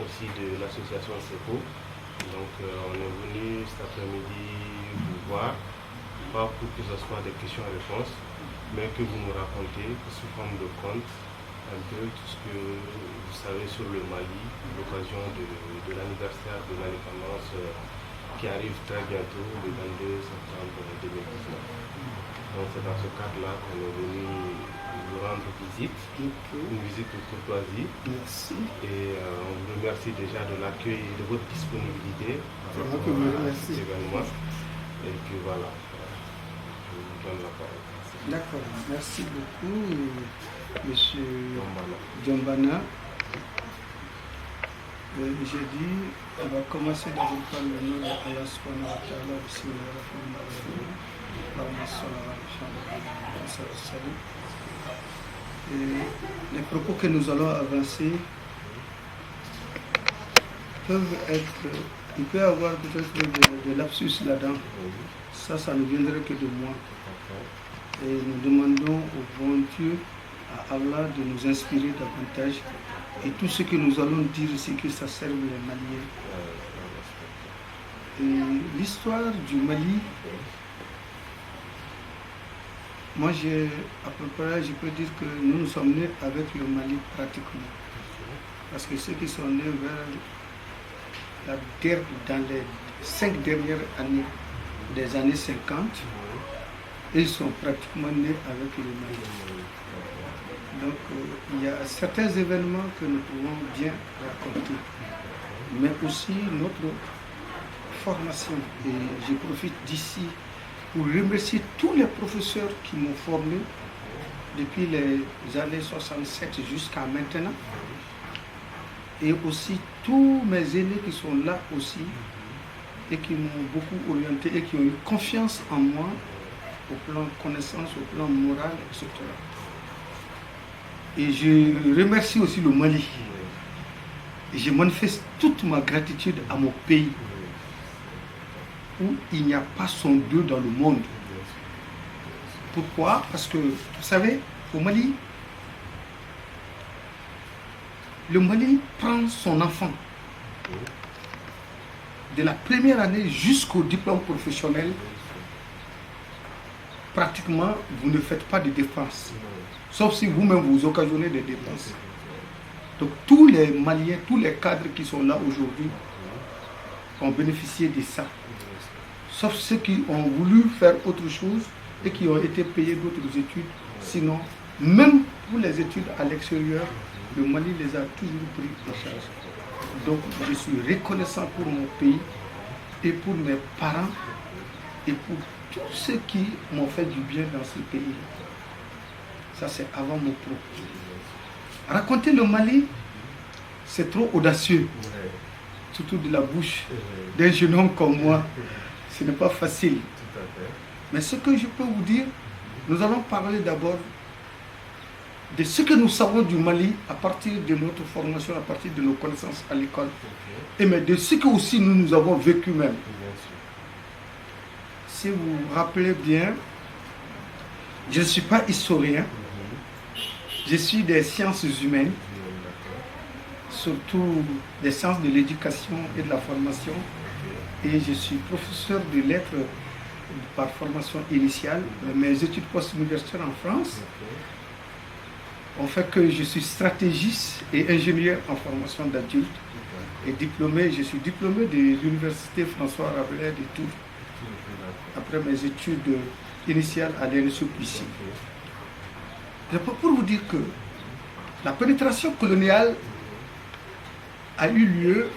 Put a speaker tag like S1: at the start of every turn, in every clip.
S1: aussi de l'association SECO. Donc on est venu cet après-midi vous voir, pas pour que ce soit des questions-réponses, mais que vous nous racontez sous forme de conte un peu tout ce que vous savez sur le Mali, l'occasion de l'anniversaire de l'indépendance qui arrive très bientôt, le 22 septembre 2019. Donc c'est dans ce cadre-là qu'on est venu vous rendre visite, une visite de courtoisie.
S2: Merci.
S1: Et on vous remercie déjà de l'accueil et de votre disponibilité
S2: C'est moi que vous remercie.
S1: cet événement. Et puis voilà, je vous donne la parole.
S2: D'accord, merci beaucoup, Monsieur Diombana. J'ai dit, on va commencer d'abord par le nom de Allah subhanahu wa ta'ala, les propos que nous allons avancer peuvent être, il peut y avoir peut-être de lapsus là-dedans. Ça ne viendrait que de moi. Et nous demandons au bon Dieu, à Allah, de nous inspirer davantage. Et tout ce que nous allons dire, c'est que ça serve les Maliens. Et l'histoire du Mali, moi, à peu près, je peux dire que nous sommes nés avec le Mali pratiquement. Parce que ceux qui sont nés dans les 5 dernières années des années 50, ils sont pratiquement nés avec le Mali. Donc, il y a certains événements que nous pouvons bien raconter, mais aussi notre formation. Et je profite d'ici pour remercier tous les professeurs qui m'ont formé depuis les années 67 jusqu'à maintenant. Et aussi tous mes aînés qui sont là aussi et qui m'ont beaucoup orienté et qui ont eu confiance en moi au plan connaissance, au plan moral, etc. Et je remercie aussi le Mali. Et je manifeste toute ma gratitude à mon pays, où il n'y a pas son Dieu dans le monde. Pourquoi? Parce que, vous savez, au Mali, le Mali prend son enfant de la première année jusqu'au diplôme professionnel. Pratiquement, vous ne faites pas de dépenses. Sauf si vous-même vous occasionnez des dépenses. Donc tous les Maliens, tous les cadres qui sont là aujourd'hui ont bénéficié de ça. Sauf ceux qui ont voulu faire autre chose et qui ont été payés d'autres études. Sinon, même pour les études à l'extérieur, le Mali les a toujours pris en charge. Donc je suis reconnaissant pour mon pays et pour mes parents et pour tous ceux qui m'ont fait du bien dans ce pays. Ça, c'est avant mon propos. Raconter le Mali, c'est trop audacieux. Surtout de la bouche d'un jeune homme comme moi. Ce n'est pas facile. Mais ce que je peux vous dire, nous allons parler d'abord de ce que nous savons du Mali à partir de notre formation, à partir de nos connaissances à l'école. Et mais de ce que aussi nous avons vécu même. Si vous vous rappelez bien, je ne suis pas historien. Je suis des sciences humaines, surtout des sciences de l'éducation et de la formation. Et je suis professeur de lettres par formation initiale. Mes études post-universitaires en France ont fait que je suis stratégiste et ingénieur en formation d'adulte. Et diplômé, je suis diplômé de l'université François Rabelais de Tours, après mes études initiales à l'INSEP ici. Je peux pour vous dire que la pénétration coloniale a eu lieu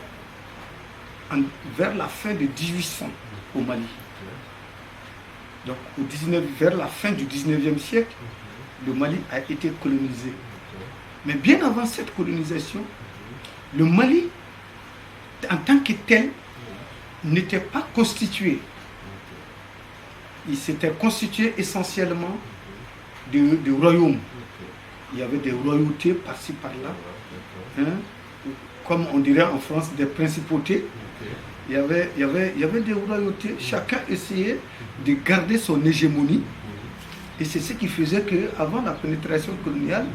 S2: vers la fin de 1800 au Mali. Donc vers la fin du 19e siècle, le Mali a été colonisé. Mais bien avant cette colonisation, le Mali, en tant que tel, n'était pas constitué. Il s'était constitué essentiellement de royaumes. Il y avait des royautés par-ci par-là, hein, comme on dirait en France, des principautés. Il y avait des royautés. Chacun essayait de garder son hégémonie. Et c'est ce qui faisait qu'avant la pénétration coloniale,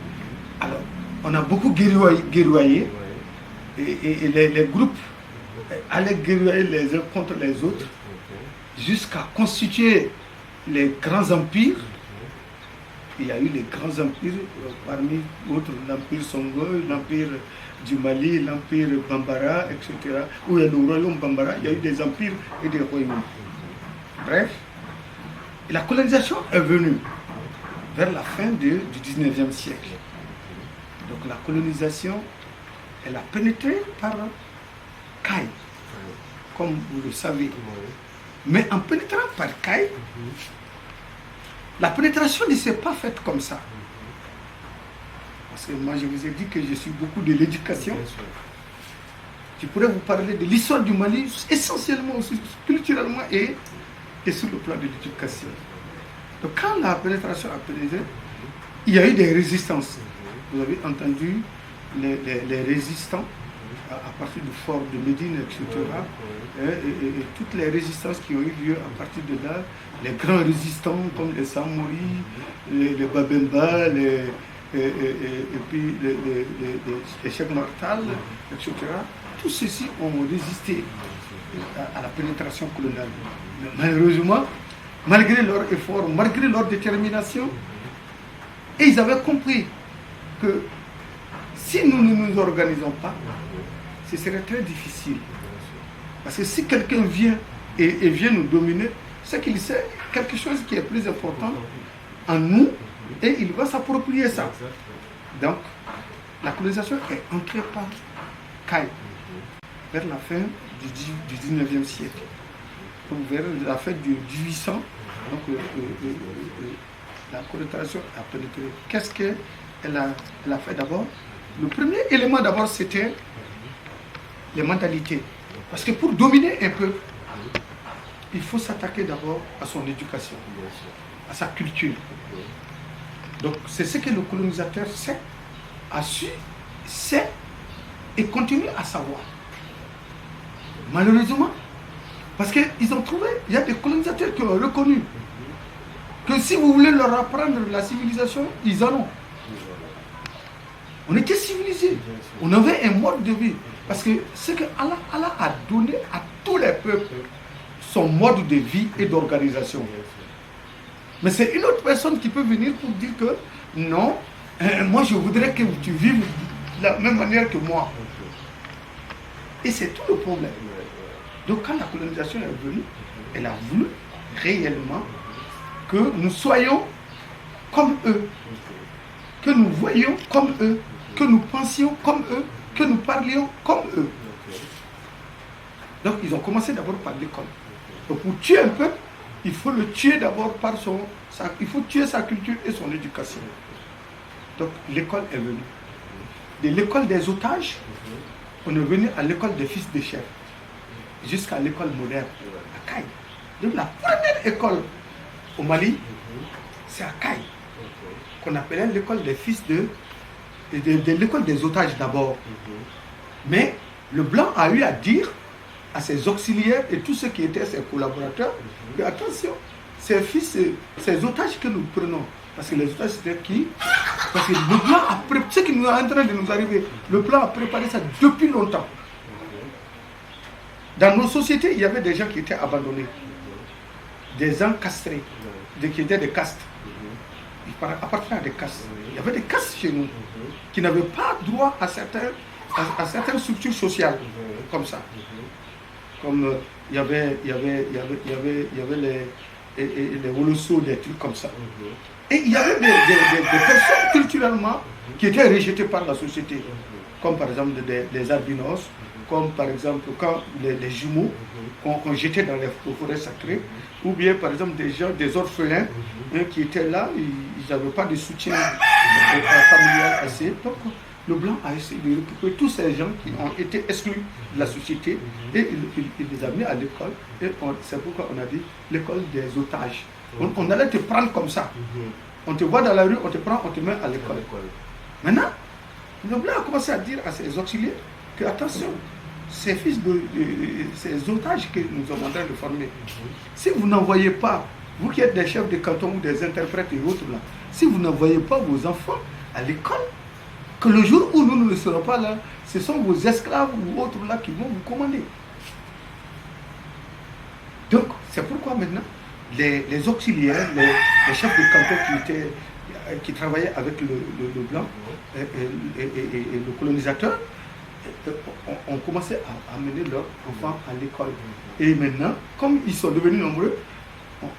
S2: alors, on a beaucoup guerroyé. et les groupes allaient guerroyer les uns contre les autres jusqu'à constituer les grands empires. Il y a eu les grands empires, parmi autres l'empire Songo, l'empire du Mali, l'empire Bambara, etc. Où il y a le royaume Bambara, il y a eu des empires et des royaumes. Bref, la colonisation est venue vers la fin du 19e siècle. Donc la colonisation, elle a pénétré par Caille, comme vous le savez. Mais en pénétrant par Caille, la pénétration ne s'est pas faite comme ça. Parce que moi, je vous ai dit que je suis beaucoup de l'éducation. Je pourrais vous parler de l'histoire du Mali, essentiellement aussi culturellement et sur le plan de l'éducation. Donc quand la pénétration a pénétré, il y a eu des résistances. Vous avez entendu les résistants à partir du fort de Médine, etc. Et toutes les résistances qui ont eu lieu à partir de là, les grands résistants comme les Samori, les Babemba, et puis les Cheikh Martal, etc. Tous ceux-ci ont résisté à la pénétration coloniale. Mais malheureusement, malgré leur effort, malgré leur détermination, et ils avaient compris que si nous ne nous organisons pas, ce serait très difficile. Parce que si quelqu'un vient et vient nous dominer, c'est qu'il sait quelque chose qui est plus important en nous et il va s'approprier ça. Donc, la colonisation est entrée par Caille vers la fin du 19e siècle. Donc, vers la fin du 1800, donc, la colonisation a pénétré. Qu'est-ce qu'elle a fait d'abord? Le premier élément d'abord, c'était les mentalités. Parce que pour dominer un peuple, il faut s'attaquer d'abord à son éducation, à sa culture. Donc c'est ce que le colonisateur sait, a su, sait et continue à savoir. Malheureusement, parce qu'ils ont trouvé, il y a des colonisateurs qui ont reconnu que si vous voulez leur apprendre la civilisation, ils en ont. On était civilisés, on avait un mode de vie. Parce que ce que Allah a donné à tous les peuples, son mode de vie et d'organisation. Mais c'est une autre personne qui peut venir pour dire que non, moi je voudrais que tu vives de la même manière que moi. Et c'est tout le problème. Donc quand la colonisation est venue, elle a voulu réellement que nous soyons comme eux, que nous voyions comme eux, que nous pensions comme eux, que nous parlions comme eux. Donc ils ont commencé d'abord par l'école. Donc pour tuer un peuple, il faut le tuer d'abord par il faut tuer sa culture et son éducation. Donc l'école est venue. De l'école des otages, on est venu à l'école des fils de chefs, jusqu'à l'école moderne, à Caille. Donc la première école au Mali, c'est à Caille, qu'on appelait l'école des fils de l'école des otages d'abord. Mais le blanc a eu à dire à ses auxiliaires et tous ceux qui étaient ses collaborateurs que attention, ces fils, ces otages que nous prenons, parce que les otages c'était qui? Parce que le blanc a préparé, ce qui nous est en train de nous arriver, le blanc a préparé ça depuis longtemps. Dans nos sociétés, il y avait des gens qui étaient abandonnés, des gens castrés, qui étaient des castes, appartenant à des castes. Il y avait des castes chez nous qui n'avaient pas droit à certaines structures sociales comme ça. Comme il y avait les Woloso, des trucs comme ça. Et il y avait des personnes culturellement qui étaient rejetées par la société, comme par exemple des albinos, comme par exemple quand les jumeaux qu'on jetait dans les forêts sacrées, ou bien par exemple des orphelins qui étaient là, ils n'avaient pas de soutien familial assez. Donc le blanc a essayé de récupérer tous ces gens qui ont été exclus de la société et il les a mis à l'école. Et c'est pourquoi on a dit l'école des otages. On allait te prendre comme ça. On te voit dans la rue, on te prend, on te met à l'école. Maintenant, le blanc a commencé à dire à ses auxiliaires que attention, ces fils ces otages que nous sommes en train de former, si vous n'envoyez pas, vous qui êtes des chefs de canton ou des interprètes et autres là, si vous n'envoyez pas vos enfants à l'école, Que le jour où nous ne serons pas là, ce sont vos esclaves ou autres là qui vont vous commander. Donc, c'est pourquoi maintenant, les auxiliaires, les chefs de canton qui travaillaient avec le blanc et le colonisateur, ont commencé à amener leurs enfants à l'école. Et maintenant, comme ils sont devenus nombreux,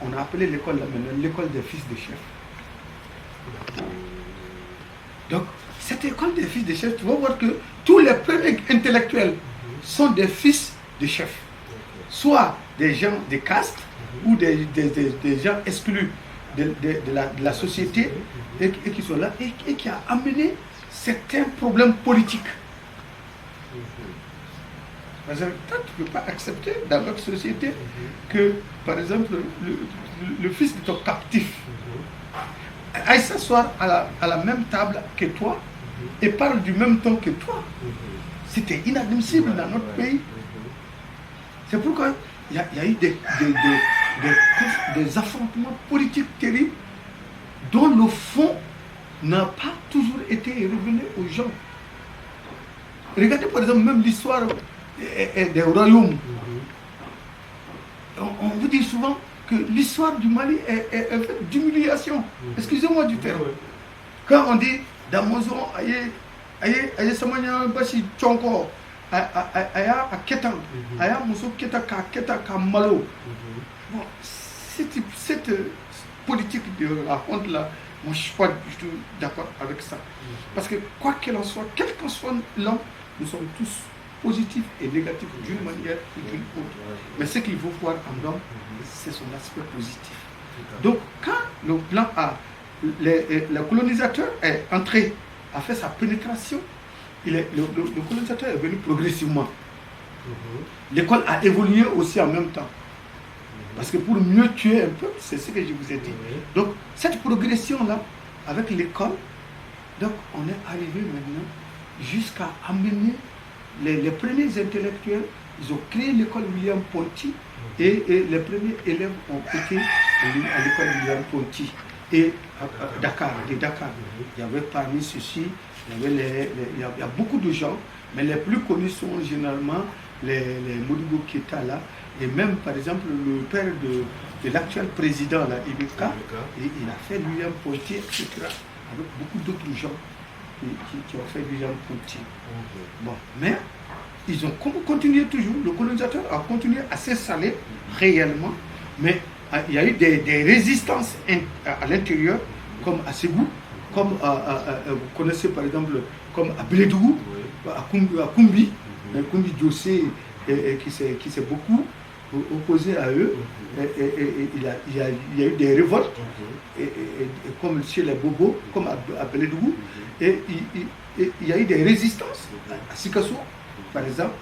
S2: on a appelé l'école là maintenant l'école des fils de chefs. Donc, cette école des fils de chefs, tu vas voir que tous les premiers intellectuels sont des fils de chefs. Soit des gens de caste ou des gens exclus de la société et qui sont là et qui a amené certains problèmes politiques. Parce que toi, tu ne peux pas accepter dans notre société que, par exemple, le fils de ton captif aille s'asseoir à la même table que toi et parle du même ton que toi. C'était inadmissible dans notre pays. C'est pourquoi il y a eu des affrontements politiques terribles dont le fond n'a pas toujours été revenu aux gens. Regardez par exemple même l'histoire des royaumes. On vous dit souvent que l'histoire du Mali est faite d'humiliation. Excusez-moi du terme. Quand on dit Damozon, aye samanya basi chonko, aya ketan, aya muso keta ka malo. Bon, cette politique de la honte là, moi je suis pas du tout d'accord avec ça. Parce que quoi qu'il en soit, quel qu'en soit l'homme, nous sommes tous positifs et négatifs d'une manière ou d'une autre. Mais ce qu'il faut voir en l'homme, c'est son aspect positif. Donc quand le blanc le colonisateur est entré, a fait sa pénétration, le colonisateur est venu progressivement. L'école a évolué aussi en même temps. Parce que pour mieux tuer un peuple, c'est ce que je vous ai dit. Donc cette progression-là, avec l'école, donc on est arrivé maintenant jusqu'à amener les premiers intellectuels. Ils ont créé l'école William Ponty et les premiers élèves ont été à l'école William Ponty. Et à Dakar, il y avait parmi ceux-ci, il y a beaucoup de gens, mais les plus connus sont généralement les Modibo Keita là, et même par exemple le père de l'actuel président là, Ibeka, il a fait William Ponty, etc. Avec beaucoup d'autres gens qui ont fait William Ponty. Bon, mais ils ont continué toujours, le colonisateur a continué à s'installer réellement, mais il y a eu des résistances à l'intérieur, comme à Ségou, comme vous connaissez par exemple, comme à Bélédougou, à Koumbi, Koumbi Diossé qui s'est beaucoup opposé à eux. Il y a eu des révoltes, comme chez les Bobos, comme à Bélédougou, et il y a eu des résistances à Sikasso, par exemple.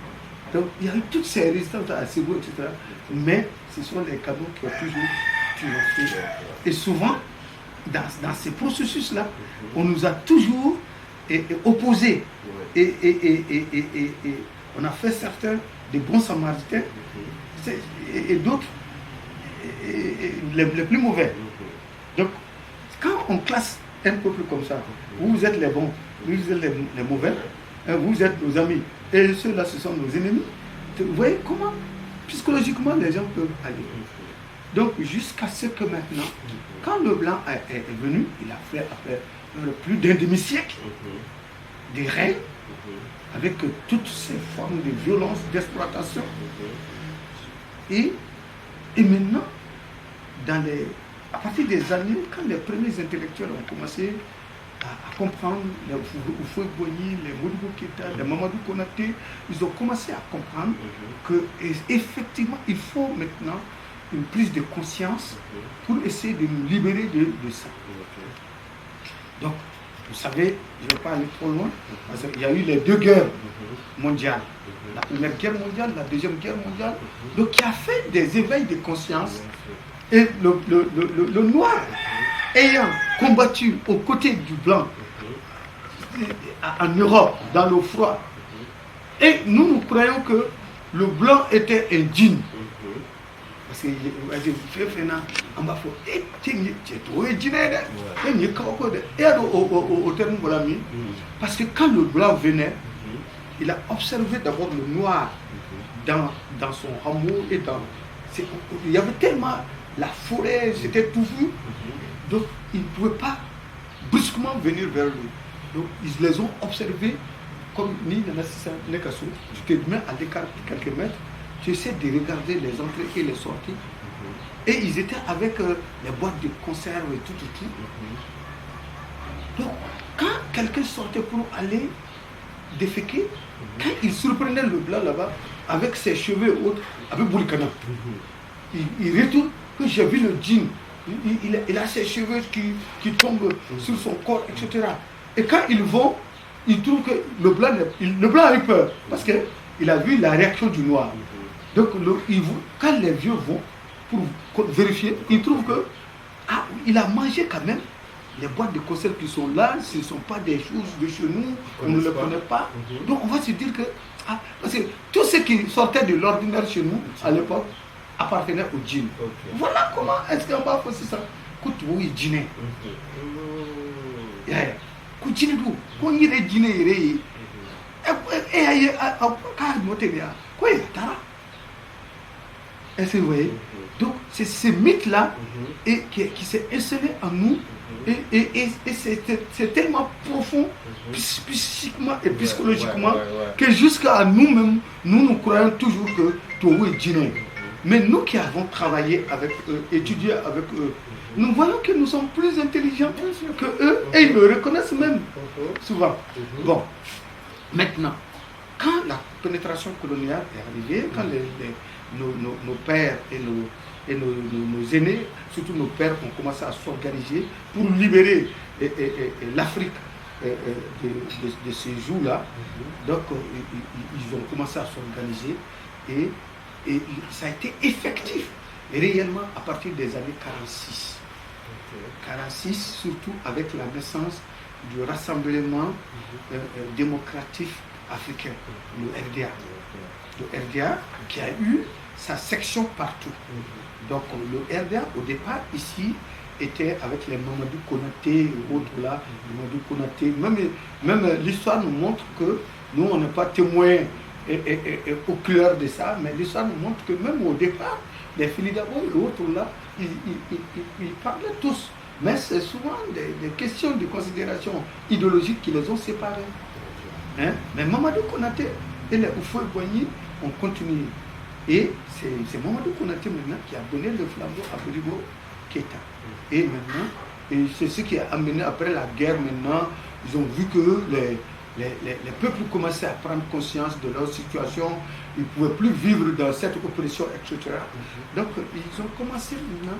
S2: Donc il y a eu toutes ces résistances à Ségou, etc. Mais ce sont les canaux qui ont toujours fait. Et souvent, dans ces processus-là, on nous a toujours opposés. Et on a fait certains des bons samaritains et d'autres les plus mauvais. Donc, quand on classe un peuple comme ça, vous êtes les bons, vous êtes les mauvais, vous êtes nos amis, et ceux-là, ce sont nos ennemis. Vous voyez comment psychologiquement les gens peuvent aller. Donc jusqu'à ce que maintenant, quand le blanc est venu, il a fait après plus d'un demi-siècle des règnes avec toutes ces formes de violence, d'exploitation. Et maintenant, à partir des années, quand les premiers intellectuels ont commencé à comprendre, les Oufoué-Boigny, les Modibo Keita, les Mamadou Konaté, ils ont commencé à comprendre qu'effectivement, il faut maintenant une prise de conscience pour essayer de nous libérer de ça. Donc, vous savez, je ne vais pas aller trop loin, parce qu'il y a eu les deux guerres mondiales. La première guerre mondiale, la deuxième guerre mondiale, donc qui a fait des éveils de conscience. Et le noir, ayant combattu aux côtés du blanc en Europe, dans le froid, et nous croyons que le blanc était indigne. Parce que je fais faire en bas, il au terme de l'ami. Parce que quand le blanc venait, il a observé d'abord le noir dans son hameau et il y avait tellement la forêt, c'était touffu, donc ils ne pouvaient pas brusquement venir vers lui. Donc ils les ont observés comme ni Nanasisa Nekasso. Tu te mets à l'écart de quelques mètres, tu essaies de regarder les entrées et les sorties. Et ils étaient avec les boîtes de conserve et tout. Donc quand quelqu'un sortait pour aller déféquer, quand il surprenait le blanc là-bas, avec ses cheveux et autres, avec Boulikana, il retourne, que j'ai vu le djinn, il a ses cheveux qui tombent sur son corps, etc. Et quand ils vont, ils trouvent que le blanc a eu peur, parce qu'il a vu la réaction du noir. Donc quand les vieux vont pour vérifier, ils trouvent que il a mangé quand même. Les boîtes de conserve qui sont là, ce ne sont pas des choses de chez nous, on ne les connaît pas. Donc on va se dire que, parce que tout ce qui sortait de l'ordinaire chez nous, à l'époque, appartenait au djinn. Voilà comment est-ce qu'on va faire ça. Écoute, oui, djinn. Écoute, djinn, quand il est djinn, il est. Est-ce que vous voyez? Donc c'est ce mythe-là qui s'est installé en nous. Et c'est tellement profond, psychiquement et psychologiquement, que jusqu'à nous-mêmes, nous croyons toujours que Togo est djinné. Mais nous qui avons travaillé avec eux, étudié avec eux, nous voyons que nous sommes plus intelligents que eux et ils le reconnaissent même souvent. Bon, maintenant, quand la pénétration coloniale est arrivée, quand nos pères et nos aînés, surtout nos pères, ont commencé à s'organiser pour libérer l'Afrique de ces jours-là. Donc, ils ont commencé à s'organiser et ça a été effectif réellement à partir des années 46. 46, surtout avec la naissance du Rassemblement démocratique africain, le RDA. Le RDA qui a eu sa section partout. Donc le RDA au départ ici était avec les Mamadou Konaté et autres là, Mamadou Konaté. Même l'histoire nous montre que nous on n'est pas témoins oculaires de ça, mais l'histoire nous montre que même au départ, les Filidabo et autres là, ils parlaient tous. Mais c'est souvent des questions de considération idéologique qui les ont séparés. Hein? Mais Mamadou Konaté et les Oufoué-Boigny ont continué. Et c'est Mamadou Konaté maintenant qui a donné le flambeau à Bodibo Keïta. Et maintenant, c'est ce qui a amené après la guerre maintenant, ils ont vu que les peuples commençaient à prendre conscience de leur situation, ils ne pouvaient plus vivre dans cette oppression, etc. Donc ils ont commencé maintenant,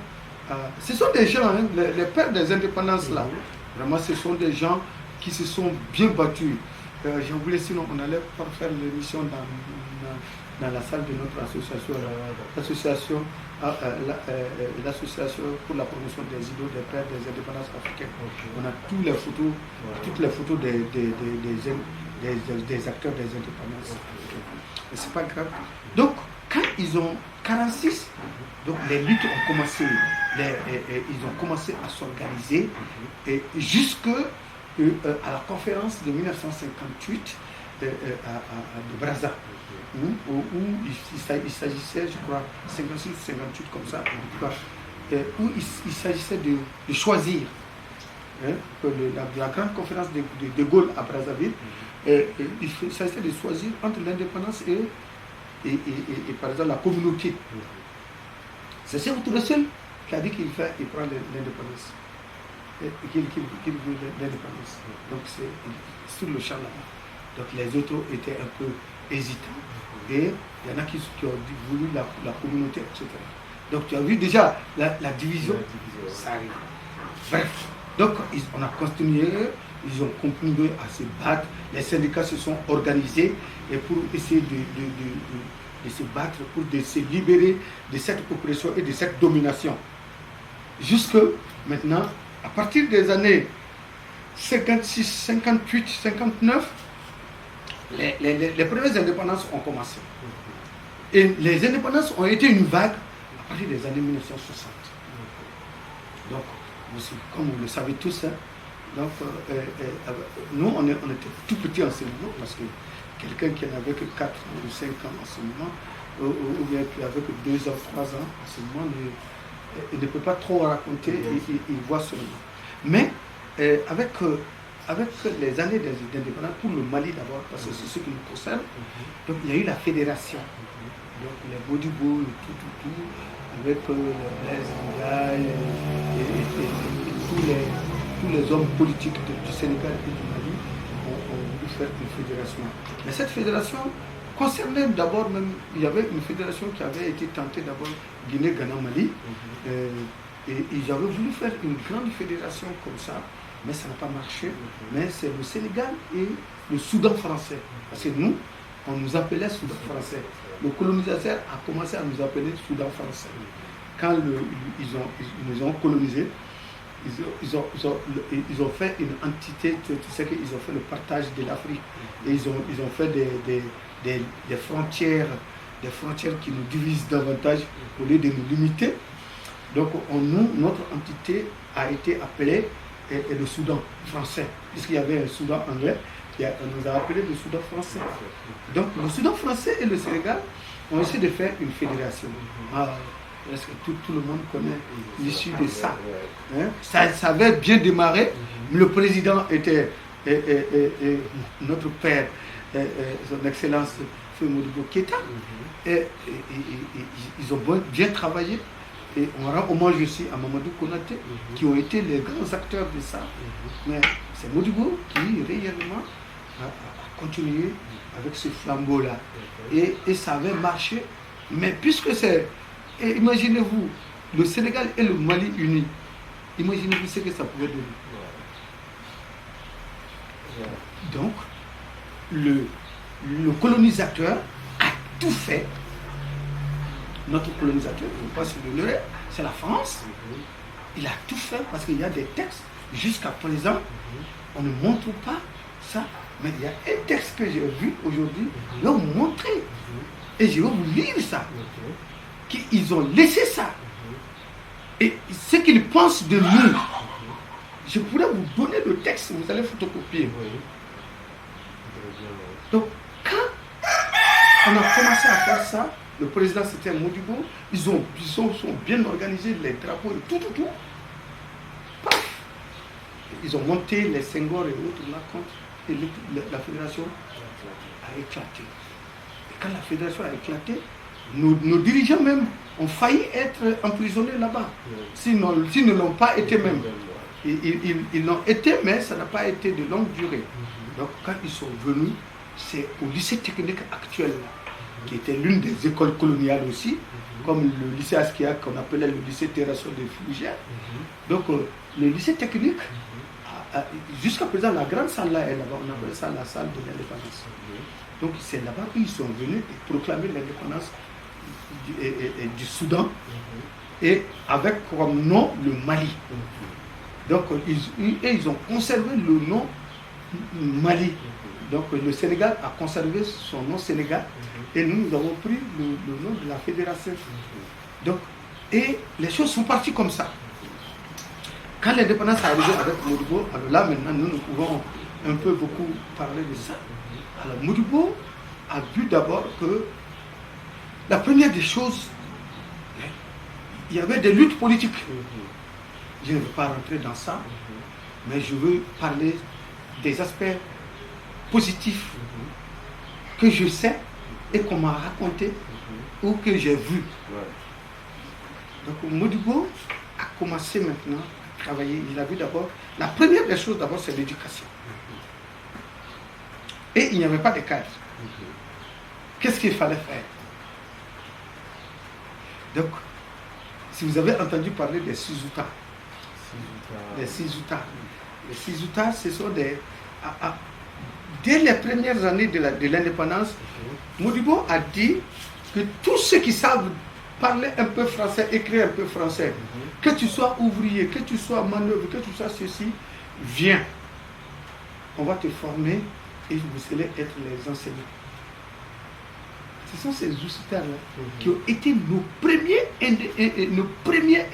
S2: ce sont des gens, hein, les pères des indépendances là, vraiment ce sont des gens qui se sont bien battus. J'ai oublié, sinon on allait faire l'émission dans la salle de notre association, l'association pour la promotion des idoles des pères des indépendances africaines. On a toutes les photos des acteurs des indépendances. Mais c'est pas grave. Donc, quand ils ont 46, donc les luttes ont commencé, ils ont commencé à s'organiser jusque à la conférence de 1958 de Brazza, où il s'agissait, je crois, 56 ou 58 comme ça, où il s'agissait de choisir, hein, la grande conférence de Gaulle à Brazzaville, il s'agissait de choisir entre l'indépendance et par exemple la communauté. C'est Sékou seul qui a dit qu'il prend l'indépendance. Qu'il veut l'indépendance. Donc c'est sur le champ là-bas. Donc les autres étaient un peu hésitants. Et il y en a qui ont voulu la communauté, etc. Donc tu as vu déjà la division, ça arrive. Bref, donc on a continué, ils ont continué à se battre, les syndicats se sont organisés et pour essayer de se battre, pour se libérer de cette oppression et de cette domination. Jusque maintenant, à partir des années 56, 58, 59, les premières indépendances ont commencé. Et les indépendances ont été une vague à partir des années 1960. Donc, comme vous le savez tous, hein, donc, nous, on était tout petits en ce moment, parce que quelqu'un qui n'avait que 4 ou 5 ans en ce moment, ou bien qui avait que 2 ans, 3 ans en ce moment, il ne peut pas trop raconter, il voit seulement. Mais avec les années d'indépendance, pour le Mali d'abord, parce que c'est ce qui nous concerne, donc il y a eu la fédération. Donc les Modibo, tout, avec les Ndiaye et tous les hommes politiques du Sénégal et du Mali ont voulu faire une fédération. Mais cette fédération concernait d'abord même, il y avait une fédération qui avait été tentée d'abord Guinée, Ghana, Mali, et ils avaient voulu faire une grande fédération comme ça, mais ça n'a pas marché. Mais c'est le Sénégal et le Soudan français, parce que nous, on nous appelait Soudan français. Le colonisateur a commencé à nous appeler Soudan français. Quand ils nous ont colonisés, ils ont fait une entité, tu sais qu'ils ont fait le partage de l'Afrique. Et ils ont fait des frontières qui nous divisent davantage au lieu de nous limiter. Donc notre entité a été appelée le Soudan français, puisqu'il y avait un Soudan anglais. On nous a appelé le Soudan français. Donc le Soudan français et le Sénégal ont essayé de faire une fédération. Parce que tout le monde connaît l'issue de ça. Hein? Ça avait bien démarré. Le président était notre père, son Excellence Feu Modibo Keïta. Et ils ont bien travaillé. Et on rend hommage aussi à Mamadou Konaté, qui ont été les grands acteurs de ça. Mais c'est Modibo qui réellement a continué avec ce flambeau-là. Et ça avait marché. Mais puisque c'est... Et imaginez-vous, le Sénégal et le Mali unis. Imaginez-vous ce que ça pouvait donner. Donc, le colonisateur a tout fait. Notre colonisateur, il ne faut pas se leurrer, c'est la France. Il a tout fait parce qu'il y a des textes. Jusqu'à présent, on ne montre pas ça. Mais il y a un texte que j'ai vu aujourd'hui, ils l'ont montré. Et je vais vous lire ça. Qu'ils ont laissé ça. Et ce qu'ils pensent de nous, je pourrais vous donner le texte, vous allez photocopier. Donc, quand on a commencé à faire ça, le président c'était Modibo, ils sont bien organisés, les drapeaux et tout. Paf. Ils ont monté les Senghor et autres là contre, et la fédération a éclaté. Et quand la fédération a éclaté, nos dirigeants même ont failli être emprisonnés là-bas. S'ils ne l'ont pas été même. Ils l'ont été, mais ça n'a pas été de longue durée. Donc quand ils sont venus, c'est au lycée technique actuel, qui était l'une des écoles coloniales aussi, comme le lycée Askia qu'on appelait le lycée Terrasson de Fougères. Donc le lycée technique, jusqu'à présent la grande salle là est là-bas, on appelle ça la salle de l'indépendance. Donc c'est là-bas qu'ils sont venus proclamer l'indépendance du Soudan et avec comme nom le Mali. Donc ils ont conservé le nom Mali. Donc le Sénégal a conservé son nom Sénégal et nous avons pris le nom de la fédération. Donc, et les choses sont parties comme ça. Quand l'indépendance est arrivée avec Modibo, alors là maintenant nous pouvons un peu beaucoup parler de ça. Alors Modibo a vu d'abord que la première des choses, il y avait des luttes politiques. Je ne veux pas rentrer dans ça, mais je veux parler des aspects positifs que je sais et qu'on m'a raconté ou que j'ai vu. Donc Modibo a commencé maintenant à travailler. Il a vu d'abord, la première des choses d'abord c'est l'éducation. Et il n'y avait pas de cadre. Qu'est-ce qu'il fallait faire? Donc, si vous avez entendu parler des Sizoutas, les Sizoutas, ce sont des... dès les premières années de l'indépendance, Modibo a dit que tous ceux qui savent parler un peu français, écrire un peu français, que tu sois ouvrier, que tu sois manœuvre, que tu sois ceci, viens. On va te former et vous allez être les enseignants. Ce sont ces oustars-là qui ont été nos premiers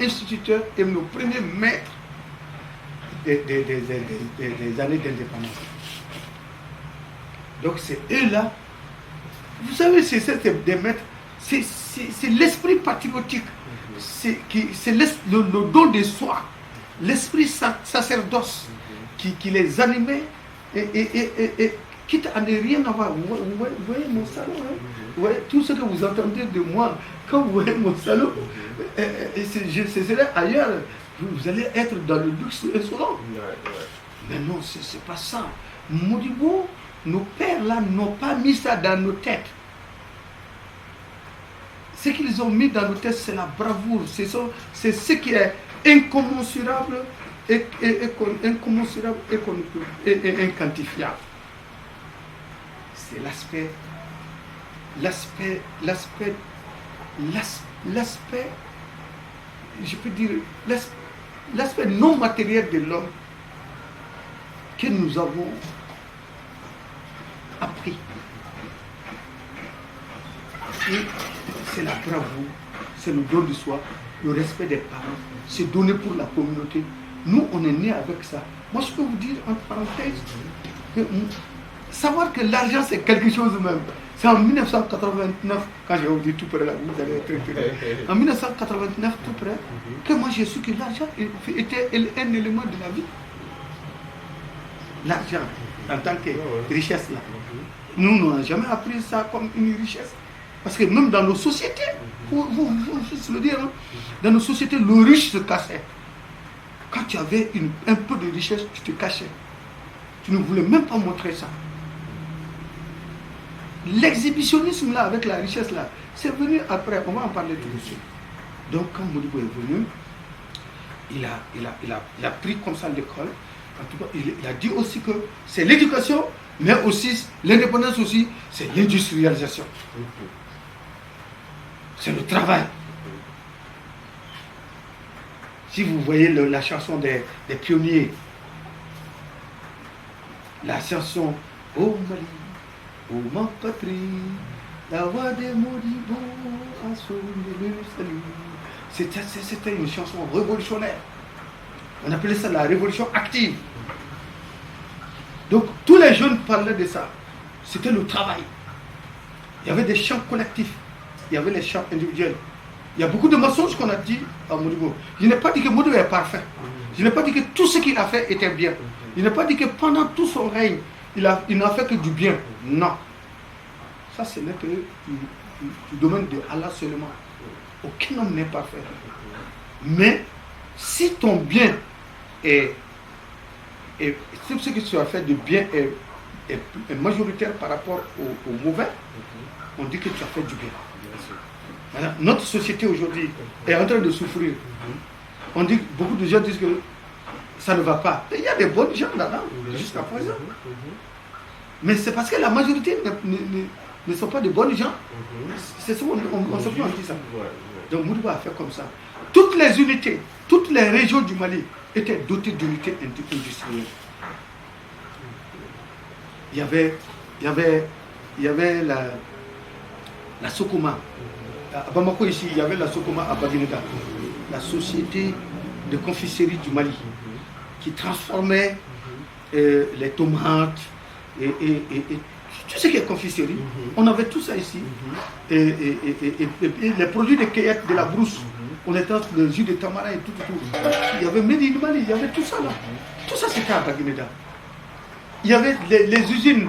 S2: instituteurs et nos premiers maîtres des années d'indépendance. Donc c'est eux-là. Vous savez, c'est des maîtres, c'est l'esprit patriotique, c'est le don de soi, l'esprit sacerdoce qui les animait et quitte à ne rien avoir. Vous voyez mon salon, hein? Vous voyez, tout ce que vous entendez de moi, quand vous voyez mon salon, ce serait ailleurs, vous allez être dans le luxe insolent. Mais non, c'est pas ça. Modibo, nos pères là n'ont pas mis ça dans nos têtes. Ce qu'ils ont mis dans nos têtes, c'est la bravoure. C'est ce qui est incommensurable et inquantifiable. C'est l'aspect, je peux dire, l'aspect non matériel de l'homme que nous avons appris. Et c'est la bravoure, c'est le don de soi, le respect des parents, c'est donner pour la communauté. Nous, on est nés avec ça. Moi, je peux vous dire, en parenthèse, que savoir que l'argent, c'est quelque chose même. C'est en 1989, quand j'ai dit tout près là, vous allez être très. En 1989, tout près, que moi j'ai su que l'argent était un élément de la vie. L'argent, en tant que richesse là. Nous n'avons jamais appris ça comme une richesse. Parce que même dans nos sociétés, vous le dire, hein, dans nos sociétés, le riche se cachait. Quand tu avais un peu de richesse, tu te cachais. Tu ne voulais même pas montrer ça. L'exhibitionnisme là, avec la richesse là, c'est venu après, on va en parler tout de suite. Donc quand Modibo est venu, il a pris comme ça l'école. En tout cas, il a dit aussi que c'est l'éducation, mais aussi l'indépendance aussi, c'est l'industrialisation. C'est le travail. Si vous voyez la chanson des pionniers, la chanson « Oh Mali, oh ma patrie, la voix des Modibo a sonné le salut ». C'était une chanson révolutionnaire. On appelait ça la révolution active. Donc tous les jeunes parlaient de ça. C'était le travail. Il y avait des chants collectifs. Il y avait les chants individuels. Il y a beaucoup de mensonges qu'on a dit à Modibo. Je n'ai pas dit que Modibo est parfait. Je n'ai pas dit que tout ce qu'il a fait était bien. Je n'ai pas dit que pendant tout son règne, il n'a fait que du bien. Non. Ça, ce n'est que du domaine de Allah seulement. Aucun homme n'est parfait. Mais si ton bien est si ce que tu as fait de bien est majoritaire par rapport au mauvais, on dit que tu as fait du bien. Voilà. Notre société aujourd'hui est en train de souffrir. On dit, beaucoup de gens disent que ça ne va pas. Mais il y a des bonnes gens là-dedans, jusqu'à présent. Mais c'est parce que la majorité ne sont pas de bonnes gens. C'est ça, on se dit ça. Donc Modibo a fait comme ça. Toutes les unités, toutes les régions du Mali étaient dotées d'unités industrielles. Il y avait la Sokoma. À Bamako ici, il y avait la Sokoma à Baguineda, la société de confiserie du Mali, qui transformait les tomates et tout ce qui est confiserie. On avait tout ça ici. Et les produits de cueillette de la brousse, on était entre le jus de tamarin et tout. Il y avait Made in Mali, il y avait tout ça là. Tout ça c'était à Baguineda. Il y avait les usines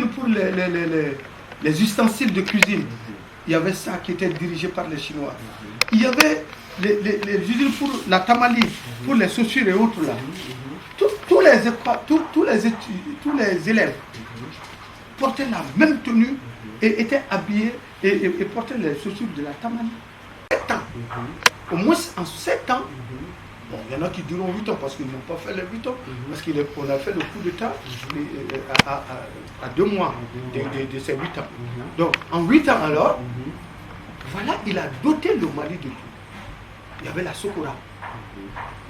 S2: pour les ustensiles de cuisine. Il y avait ça qui était dirigé par les Chinois. Il y avait les usines pour la tamali, pour les chaussures et autres là. Tous les élèves portaient la même tenue et étaient habillés et portaient les chaussures de la tamali. 7 ans. Au moins en 7 ans. Bon, il y en a qui diront 8 ans parce qu'ils n'ont pas fait les 8 ans. Parce qu'on a fait le coup d'État à 2 mois de ces 8 ans. Donc en 8 ans alors, voilà, il a doté le Mali de tout. Il y avait la Sokora.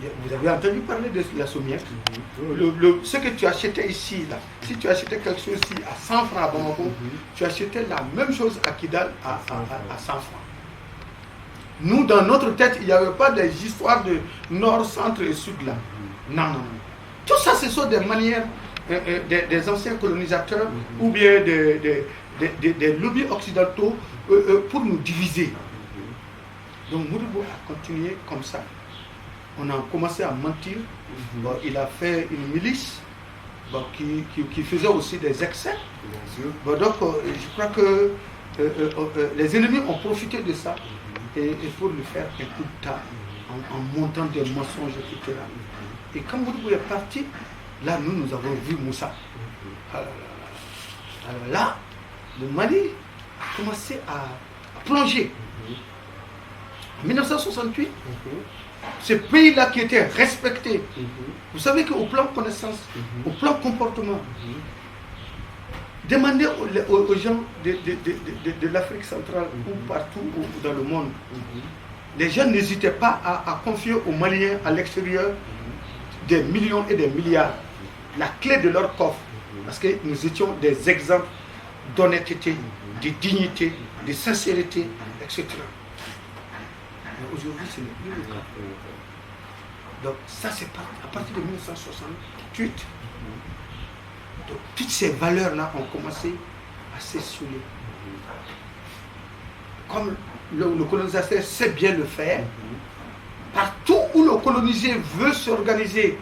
S2: Vous avez entendu parler de la sommière. Ce que tu achetais ici, là, si tu achetais quelque chose ici à 100 francs à Bamako, tu achetais la même chose à Kidal à 100 francs. Nous, dans notre tête, il n'y avait pas des histoires de nord, centre et sud là. Non, non, non. Tout ça, ce sont des manières des anciens colonisateurs ou bien des lobbies occidentaux pour nous diviser. Donc Modibo a continué comme ça. On a commencé à mentir. Bon, il a fait une milice qui faisait aussi des excès. Bon, donc je crois que les ennemis ont profité de ça et pour lui faire un coup de tas en montant des mensonges, etc. Et quand Modibo est parti, là nous avons vu Moussa. Alors là, le Mali a commencé à plonger. En 1968, ce pays-là qui était respecté, vous savez qu'au plan connaissance, au plan comportement, demandez aux gens de l'Afrique centrale ou partout dans le monde, les gens n'hésitaient pas à confier aux Maliens à l'extérieur des millions et des milliards, la clé de leur coffre, parce que nous étions des exemples d'honnêteté, de dignité, de sincérité, etc. Mais aujourd'hui, ce n'est plus le cas. Donc ça, c'est à partir de 1968. Donc toutes ces valeurs-là ont commencé à s'essuyer. Comme le colonisateur sait bien le faire, partout où le colonisé veut s'organiser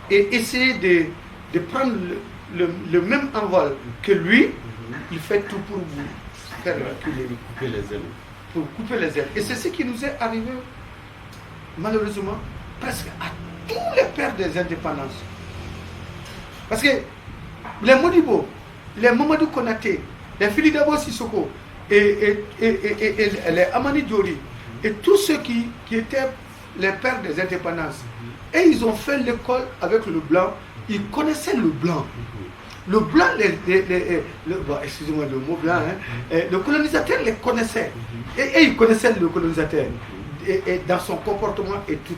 S2: et essayer de prendre le même envol que lui, il fait tout pour vous faire reculer.
S1: Couper les ailes.
S2: Pour couper les ailes. Et c'est ce qui nous est arrivé, malheureusement, presque à tous les pères des indépendances. Parce que les Modibo, les Mamadou Konaté, les Filidabo Sissoko et les Amani Diori et tous ceux qui étaient les pères des indépendances, et ils ont fait l'école avec le blanc, ils connaissaient le blanc. Le blanc, excusez-moi le mot blanc, le colonisateur les connaissait. Et ils connaissaient le colonisateur. Et dans son comportement et tout.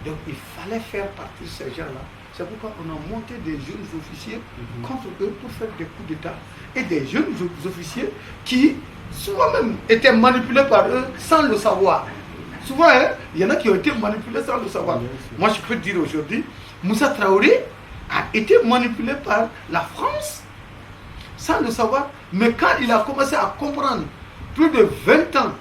S2: Donc il fallait faire partie de ces gens-là. C'est pourquoi on a monté des jeunes officiers contre eux pour faire des coups d'État. Et des jeunes officiers qui, souvent même, étaient manipulés par eux sans le savoir. Souvent, il y en a qui ont été manipulés sans le savoir. Moi, je peux dire aujourd'hui, Moussa Traoré a été manipulé par la France sans le savoir. Mais quand il a commencé à comprendre, plus de 20 ans,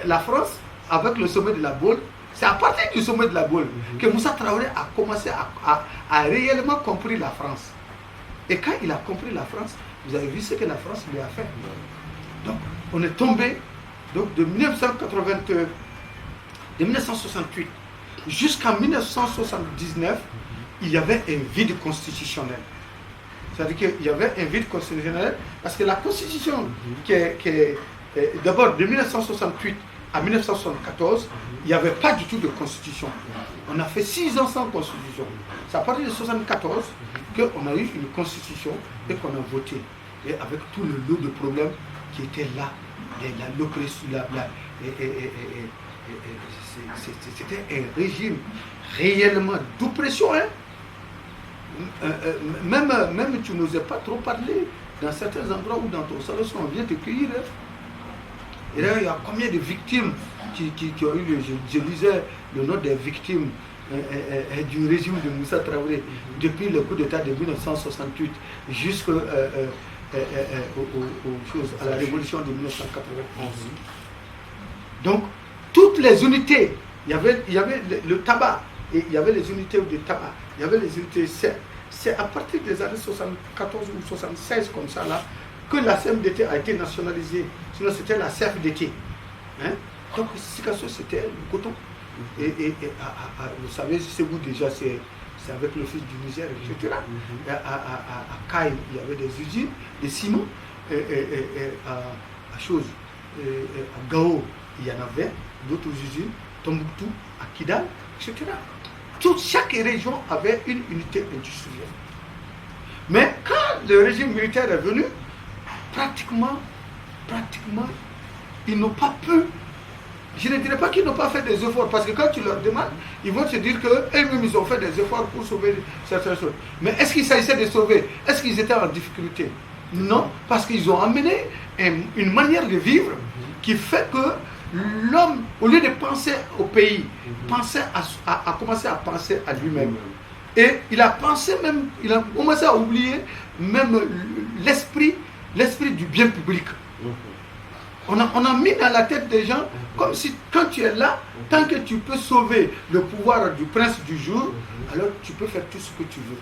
S2: la France, avec le sommet de la Baule, c'est à partir du sommet de la Baule que Moussa Traoré a commencé à réellement compris la France. Et quand il a compris la France, vous avez vu ce que la France lui a fait. Donc, on est tombé donc, de 1968 jusqu'en 1979, il y avait un vide constitutionnel. C'est-à-dire qu'il y avait un vide constitutionnel parce que la constitution d'abord de 1968 à 1974, il n'y avait pas du tout de constitution. On a fait 6 ans sans constitution. C'est à partir de 1974 qu'on a eu une constitution et qu'on a voté. Et avec tout le lot de problèmes qui étaient là, l'oppression, c'était un régime réellement d'oppression. Même tu n'osais pas trop parler dans certains endroits où dans ton salon, on vient te cueillir. Et là, il y a combien de victimes qui ont eu, je lisais le nom des victimes du régime de Moussa Traoré depuis le coup d'État de 1968 jusqu'à la révolution de 1991. Donc, toutes les unités, il y avait le tabac, et il y avait les unités de tabac, il y avait les unités. C'est à partir des années 74 ou 76 comme ça là, que la CMDT a été nationalisée. Sinon, c'était la CFDT. Donc, Sikasso, c'était le coton. Et vous savez, c'est vous déjà, c'est avec le fils du Niger, etc. À Kaï, il y avait des usines, des ciments. À Gao, il y en avait d'autres usines. Tombouctou, à Kidal, etc. Chaque région avait une unité industrielle. Mais quand le régime militaire est venu, pratiquement, ils n'ont pas pu Je ne dirais pas qu'ils n'ont pas fait des efforts, parce que quand tu leur demandes, ils vont te dire qu'eux-mêmes, ils ont fait des efforts pour sauver certaines choses. Mais est-ce qu'il s'agissait de sauver? Est-ce qu'ils étaient en difficulté? Non, parce qu'ils ont amené une manière de vivre qui fait que l'homme, au lieu de penser au pays, a commencé à penser à lui-même. Et il a commencé à oublier même l'esprit du bien public. On a mis dans la tête des gens comme si quand tu es là, tant que tu peux sauver le pouvoir du prince du jour, alors tu peux faire tout ce que tu veux.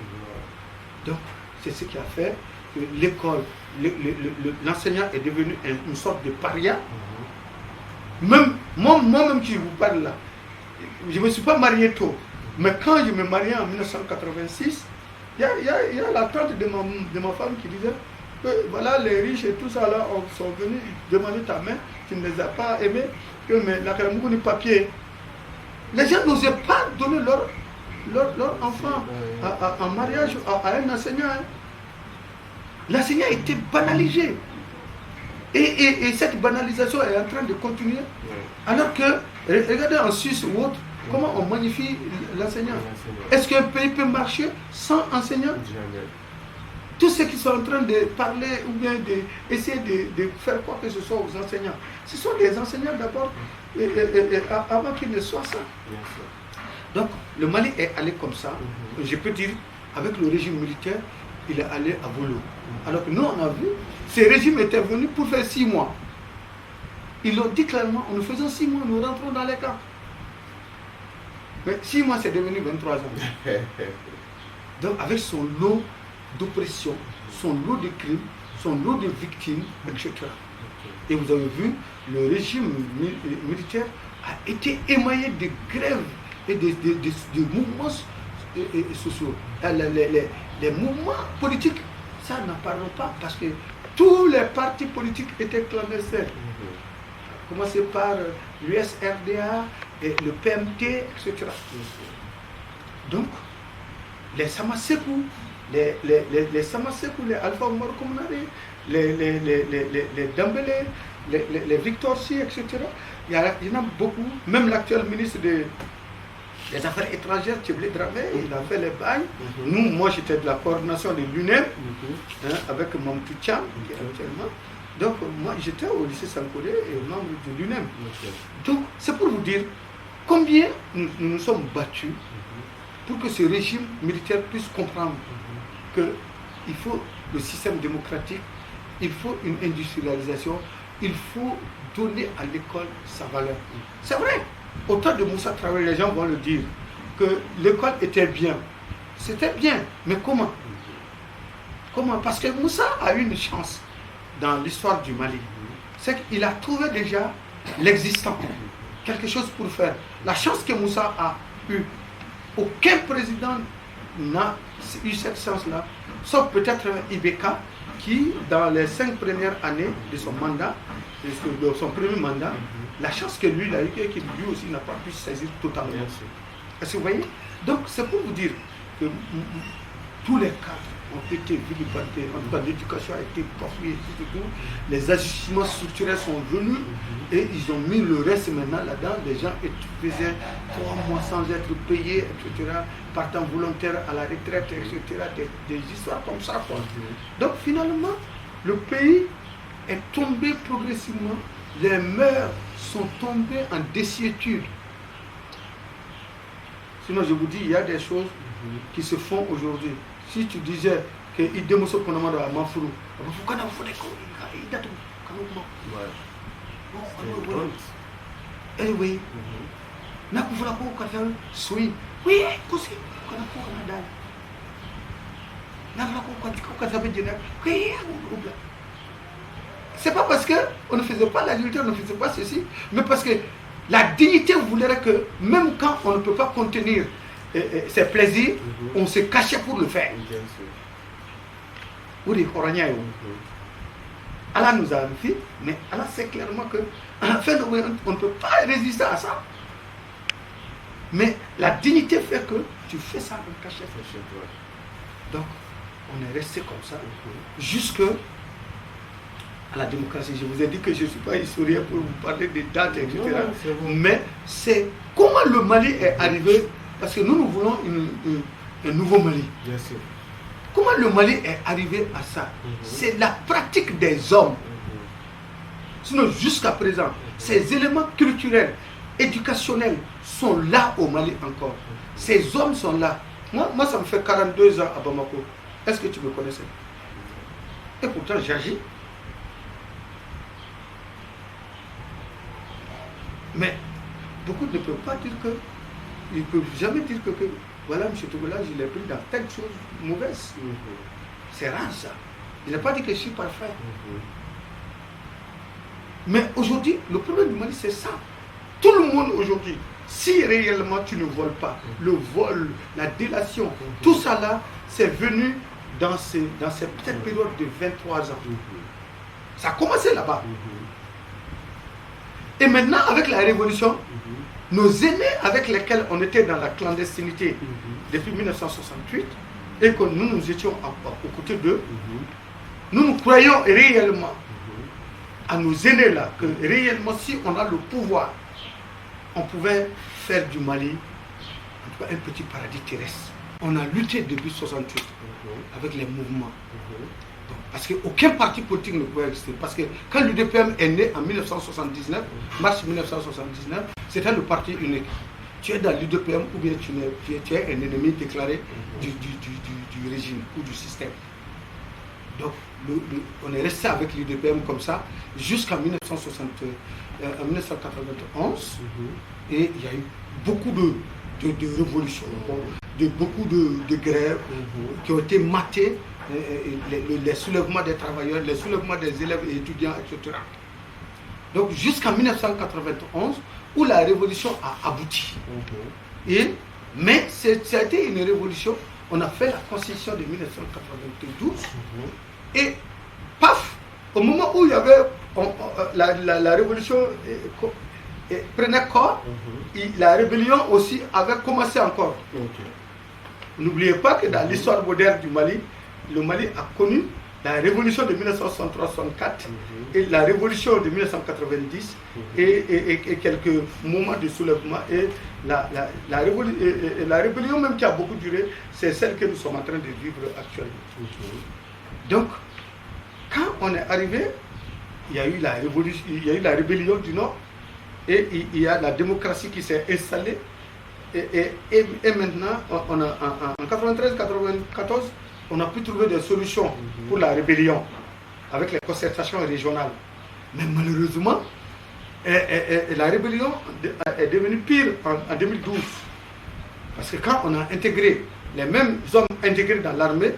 S2: Donc, c'est ce qui a fait que l'école, l'enseignant est devenu une sorte de paria. Même moi-même qui vous parle là, je ne me suis pas marié tôt, mais quand je me mariais en 1986, il y a la tante de ma femme qui disait que voilà, les riches et tout ça là sont venus demander ta main, tu ne les as pas aimés, mais la caramoukou du papier. Les gens n'osaient pas donner leur enfant en mariage à un enseignant. L'enseignant était banalisé. Et cette banalisation est en train de continuer. Alors que, regardez en Suisse ou autre, comment on magnifie l'enseignant. Est-ce qu'un pays peut marcher sans enseignant? Tous ceux qui sont en train de parler ou bien d'essayer de faire quoi que ce soit aux enseignants, ce sont les enseignants d'abord, avant qu'ils ne soient ça. Donc, le Mali est allé comme ça. Je peux dire, avec le régime militaire, il est allé à volo. Alors que nous, on a vu, ces régimes étaient venus pour faire 6 mois. Ils l'ont dit clairement, en nous faisant 6 mois, nous rentrons dans les camps. Mais 6 mois, c'est devenu 23 ans. Donc, avec son lot d'oppression, son lot de crimes, son lot de victimes, etc. Et vous avez vu, le régime militaire a été émaillé de grèves et de mouvements sociaux. Les mouvements politiques, ça n'en parlons pas parce que tous les partis politiques étaient clandestins. Commencé par l'USRDA, et le PMT, etc. Donc, les Samasekou, les Samasekou, les Alpha Omar Komunari, les Dambélé, les Victor Si, etc. Il y en a beaucoup. Même l'actuel ministre des Affaires étrangères, Tcheblé Dramé, il a fait les bagnes. Moi j'étais de la coordination de l'UNEM, avec Mamtou Tcham, qui est actuellement. Donc moi j'étais au lycée Sankoré et membre de l'UNEM. Donc c'est pour vous dire combien nous nous sommes battus pour que ce régime militaire puisse comprendre qu'il faut le système démocratique, il faut une industrialisation, il faut donner à l'école sa valeur. C'est vrai, au temps de Moussa Traoré, les gens vont le dire, que l'école était bien. C'était bien, mais comment? Comment? Parce que Moussa a eu une chance dans l'histoire du Mali. C'est qu'il a trouvé déjà l'existant, quelque chose pour faire. La chance que Moussa a eue, aucun président n'a eu cette chance-là, sauf peut-être Ibeka, qui, dans les 5 premières années de son mandat, de son premier mandat, la chance que lui a eu, et que lui aussi n'a pas pu saisir totalement. Est-ce que vous voyez? Donc, c'est pour vous dire que tous les cadres ont été vilipendés, en tout cas l'éducation a été poursuivie, les ajustements structurels sont venus et ils ont mis le reste maintenant là-dedans. Les gens faisaient 3 mois sans être payés, etc., partant volontaires à la retraite, etc., des histoires comme ça, quoi. Donc finalement, le pays est tombé progressivement, les mœurs sont tombées en désuétude. Sinon, je vous dis, il y a des choses qui se font aujourd'hui. Si tu disais que il démontre qu'on a demandé à Mafourou, pourquoi on a fait des choses? Il date oui. Na kuvula ko kwa sui. Oui, kusi kana ko kana dal. Na kuvula ko kwa sabe jina. C'est pas parce qu'on ne faisait pas la dignité, on ne faisait pas ceci, mais parce que la dignité voudrait que même quand on ne peut pas contenir ses plaisirs, on se cachait pour le faire. Allah nous a fait, mais Allah sait clairement qu'à la fin, on ne peut pas résister à ça. Mais la dignité fait que tu fais ça en cachette. Donc, on est resté comme ça jusque à la démocratie. Je vous ai dit que je ne suis pas historien pour vous parler des dates, etc.
S1: Non, bon.
S2: Mais c'est comment le Mali est arrivé, parce que nous voulons un nouveau Mali.
S1: Bien sûr.
S2: Comment le Mali est arrivé à ça? C'est la pratique des hommes. Sinon, jusqu'à présent, ces éléments culturels, éducationnels sont là au Mali encore. Ces hommes sont là. Moi, ça me fait 42 ans à Bamako. Est-ce que tu me connaissais? Et pourtant, j'agis. Mais beaucoup ne peuvent pas dire que, ils ne peuvent jamais dire que voilà, M. Togola, je l'ai pris dans telle chose mauvaise. C'est rare ça. Il n'a pas dit que je suis parfait. Mais aujourd'hui, le problème du Mali, c'est ça. Tout le monde aujourd'hui, si réellement tu ne voles pas, le vol, la délation, tout ça là, c'est venu dans cette petite période de 23 ans. Ça a commencé là-bas. Et maintenant, avec la révolution, nos aînés avec lesquels on était dans la clandestinité depuis 1968 et que nous étions aux côtés d'eux, nous croyons réellement à nos aînés là, que réellement si on a le pouvoir, on pouvait faire du Mali en tout cas, un petit paradis terrestre. On a lutté depuis 1968 avec les mouvements. Donc, parce qu'aucun parti politique ne pouvait exister. Parce que quand l'UDPM est né en 1979, mars 1979, c'était le parti unique. Tu es dans l'UDPM ou bien tu es un ennemi déclaré du régime ou du système. Donc, on est resté avec l'UDPM comme ça jusqu'en 1991 et il y a eu beaucoup de révolutions, beaucoup de grèves qui ont été matées, les soulèvements des travailleurs, les soulèvements des élèves et étudiants, etc. Donc jusqu'en 1991 où la révolution a abouti. Mais ça a été une révolution, on a fait la constitution de 1992 et paf, au moment où il y avait la révolution prenait corps, la rébellion aussi avait commencé encore. N'oubliez pas que dans l'histoire moderne du Mali, le Mali a connu la révolution de 1963-64 et la révolution de 1990 et quelques moments de soulèvement et la rébellion même qui a beaucoup duré, c'est celle que nous sommes en train de vivre actuellement. Donc, quand on est arrivé, il y a eu la révolution, il y a eu la rébellion du Nord et il y a la démocratie qui s'est installée et maintenant, on a, en 93-94, on a pu trouver des solutions pour la rébellion avec les concertations régionales. Mais malheureusement, la rébellion est devenue pire en 2012. Parce que quand on a intégré, les mêmes hommes intégrés dans l'armée,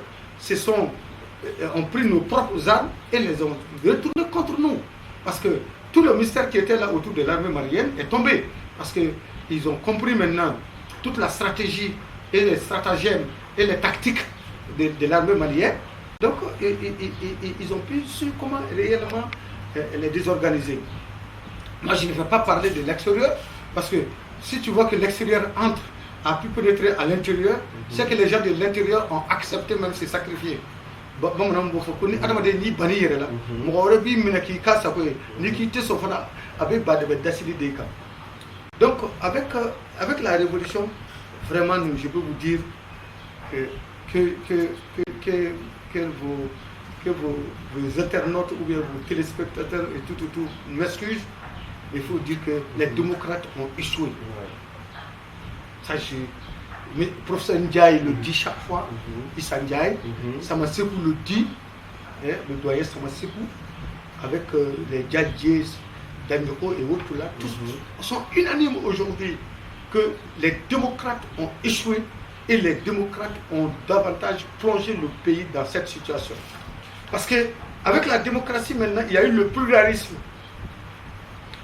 S2: ont pris nos propres armes et les ont retournées contre nous. Parce que tout le mystère qui était là autour de l'armée malienne est tombé. Parce qu'ils ont compris maintenant toute la stratégie et les stratagèmes et les tactiques de l'armée malienne. Donc, ils ont pu sur comment réellement les désorganiser. Moi, je ne vais pas parler de l'extérieur, parce que si tu vois que l'extérieur a pu pénétrer à l'intérieur, c'est que les gens de l'intérieur ont accepté même se sacrifier. Donc, avec la révolution, vraiment, je peux vous dire que vos internautes ou bien vos téléspectateurs et tout m'excusent, il faut dire que les démocrates ont échoué. Ça, mais le professeur Ndiaye le dit chaque fois, Issa Ndiaye, Samasekou le dit, le doyen Samasekou, avec les Djadjies, Danyoko et autres là, tous sont unanimes aujourd'hui que les démocrates ont échoué et les démocrates ont davantage plongé le pays dans cette situation. Parce qu'avec la démocratie maintenant, il y a eu le pluralisme.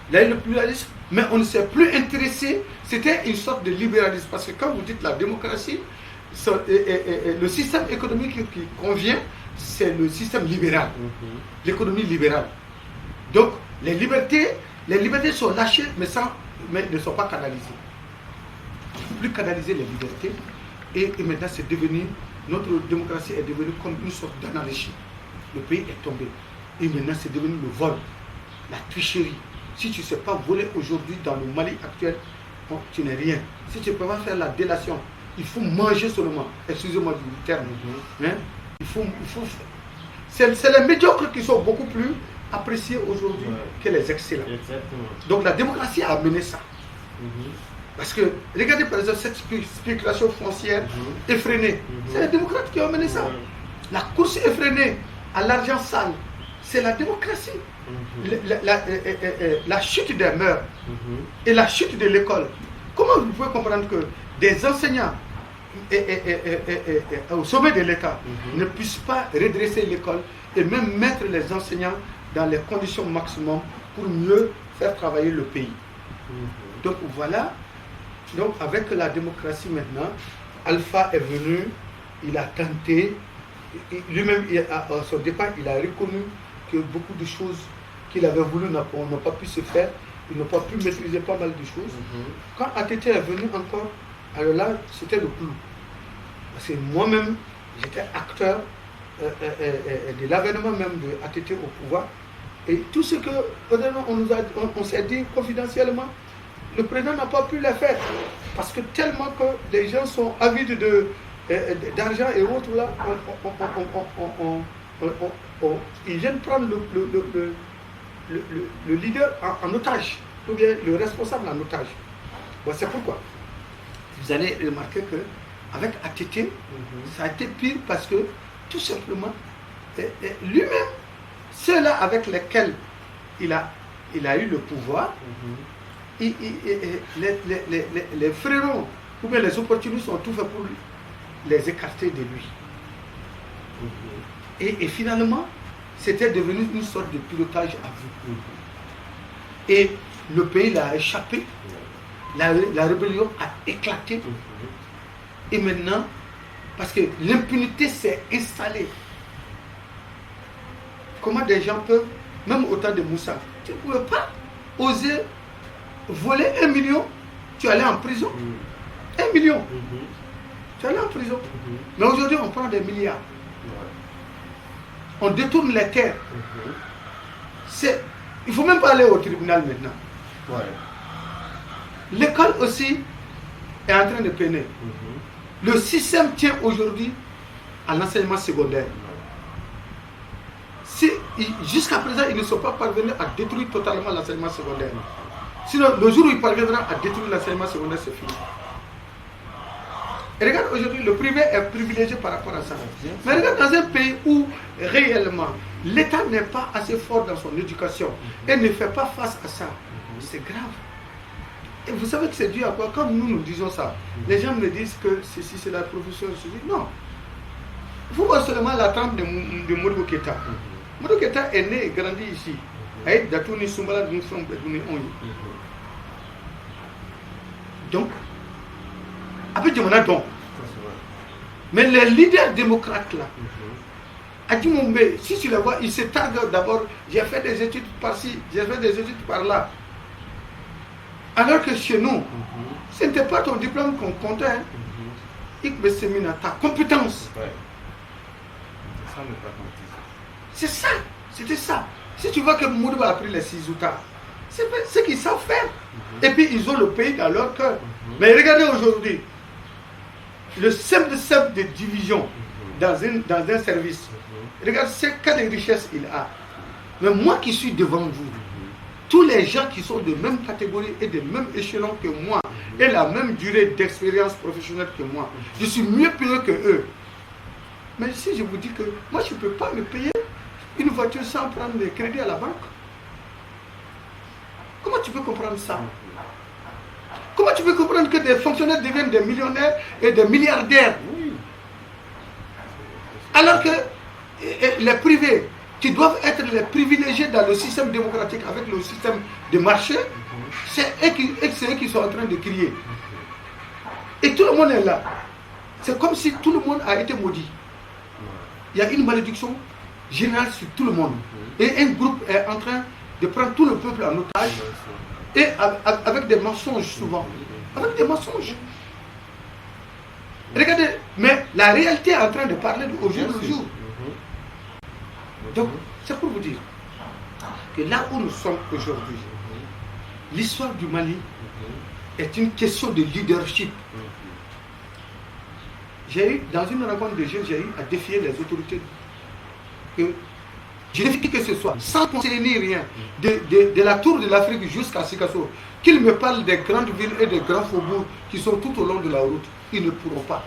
S2: Il y a eu le pluralisme, mais on ne s'est plus intéressé. C'était une sorte de libéralisme. Parce que quand vous dites la démocratie, le système économique qui convient, c'est le système libéral, l'économie libérale. Donc, les libertés sont lâchées, mais ne sont pas canalisées. Il ne faut plus canaliser les libertés. Et maintenant, c'est devenu, notre démocratie est devenue comme une sorte d'anarchie. Le pays est tombé. Et maintenant, c'est devenu le vol, la tricherie. Si tu ne sais pas voler aujourd'hui dans le Mali actuel, bon, tu n'es rien. Si tu ne peux pas faire la délation, il faut manger seulement. Excusez-moi du terme. Hein? C'est les médiocres qui sont beaucoup plus appréciés aujourd'hui que les excellents.
S1: Exactement.
S2: Donc la démocratie a amené ça. Parce que, regardez par exemple cette spéculation foncière effrénée. C'est les démocrates qui ont amené ça. La course effrénée à l'argent sale, c'est la démocratie. La chute des mœurs et la chute de l'école. Comment vous pouvez comprendre que des enseignants au sommet de l'État ne puissent pas redresser l'école et même mettre les enseignants dans les conditions maximum pour mieux faire travailler le pays? Donc voilà. Donc avec la démocratie maintenant, Alpha est venu, il a tenté, lui-même à son départ, il a reconnu que beaucoup de choses qu'il avait voulu n'ont pas pu se faire, il n'a pas pu maîtriser pas mal de choses. Quand ATT est venu encore, alors là, c'était le clou. Parce que moi-même, j'étais acteur de l'avènement même de ATT au pouvoir. Et tout ce que on s'est dit confidentiellement, le président n'a pas pu le faire. Parce que tellement que les gens sont avides d'argent et autres là, ils viennent prendre le leader en otage, ou bien le responsable en otage. Bon, c'est pourquoi vous allez remarquer qu'avec ATT, ça a été pire parce que tout simplement, lui-même, ceux-là avec lesquels il a eu le pouvoir, les frérots ou bien les opportunistes ont tout fait pour les écarter de lui. Et finalement, c'était devenu une sorte de pilotage à vue. Et le pays l'a échappé, la rébellion a éclaté. Et maintenant, parce que l'impunité s'est installée, comment des gens peuvent, même au temps de Moussa, tu ne pouvais pas oser voler 1 million, tu allais en prison. 1 million, tu allais en prison. Mais aujourd'hui, on prend des milliards. On détourne les terres. Il ne faut même pas aller au tribunal maintenant. L'école aussi est en train de peiner. Le système tient aujourd'hui à l'enseignement secondaire. Jusqu'à présent, ils ne sont pas parvenus à détruire totalement l'enseignement secondaire. Sinon, le jour où ils parviendront à détruire l'enseignement secondaire, c'est fini. Et regarde, aujourd'hui, le privé est privilégié par rapport à ça. Mais regarde, dans un pays où réellement l'État n'est pas assez fort dans son éducation et ne fait pas face à ça, c'est grave. Et vous savez que c'est dû à quoi? Quand nous disons ça, les gens me disent que ceci, c'est la profession. Je dis non. Il faut voir seulement la trempe de Modibo Keïta. Modibo Keïta est né et grandi ici. Donc, après Djamana, mais les leaders démocrates là, Adjimoumbe, si tu les vois, ils se targuent d'abord, j'ai fait des études par-ci, j'ai fait des études par-là. Alors que chez nous, ce n'était pas ton diplôme qu'on comptait, hein. Ta compétence. C'est ça, c'était ça. Si tu vois que Modibo a pris les 6 outils, c'est ce qu'ils savent faire. Et puis ils ont le pays dans leur cœur. Mais regardez aujourd'hui, le simple de division dans un service, regarde ce cas de richesse il a. Mais moi qui suis devant vous, tous les gens qui sont de même catégorie et de même échelon que moi, et la même durée d'expérience professionnelle que moi, je suis mieux payé que eux. Mais si je vous dis que moi je ne peux pas me payer une voiture sans prendre le crédit à la banque, comment tu peux comprendre ça? Comment tu peux comprendre que des fonctionnaires deviennent des millionnaires et des milliardaires? Alors que les privés, qui doivent être les privilégiés dans le système démocratique avec le système de marché, c'est eux qui sont en train de crier. Et tout le monde est là. C'est comme si tout le monde a été maudit. Il y a une malédiction générale sur tout le monde. Et un groupe est en train de prendre tout le peuple en otage. Et avec des mensonges souvent. Avec des mensonges. Regardez, mais la réalité est en train de parler au jour le jour. Donc, C'est pour vous dire que là où nous sommes aujourd'hui, l'histoire du Mali est une question de leadership. J'ai eu, dans une rencontre de jeunes, j'ai eu à défier les autorités. Que je défie que ce soit, sans conseiller ni rien, de la tour de l'Afrique jusqu'à Sikasso, qu'ils me parlent des grandes villes et des grands faubourgs qui sont tout au long de la route. Ils ne pourront pas,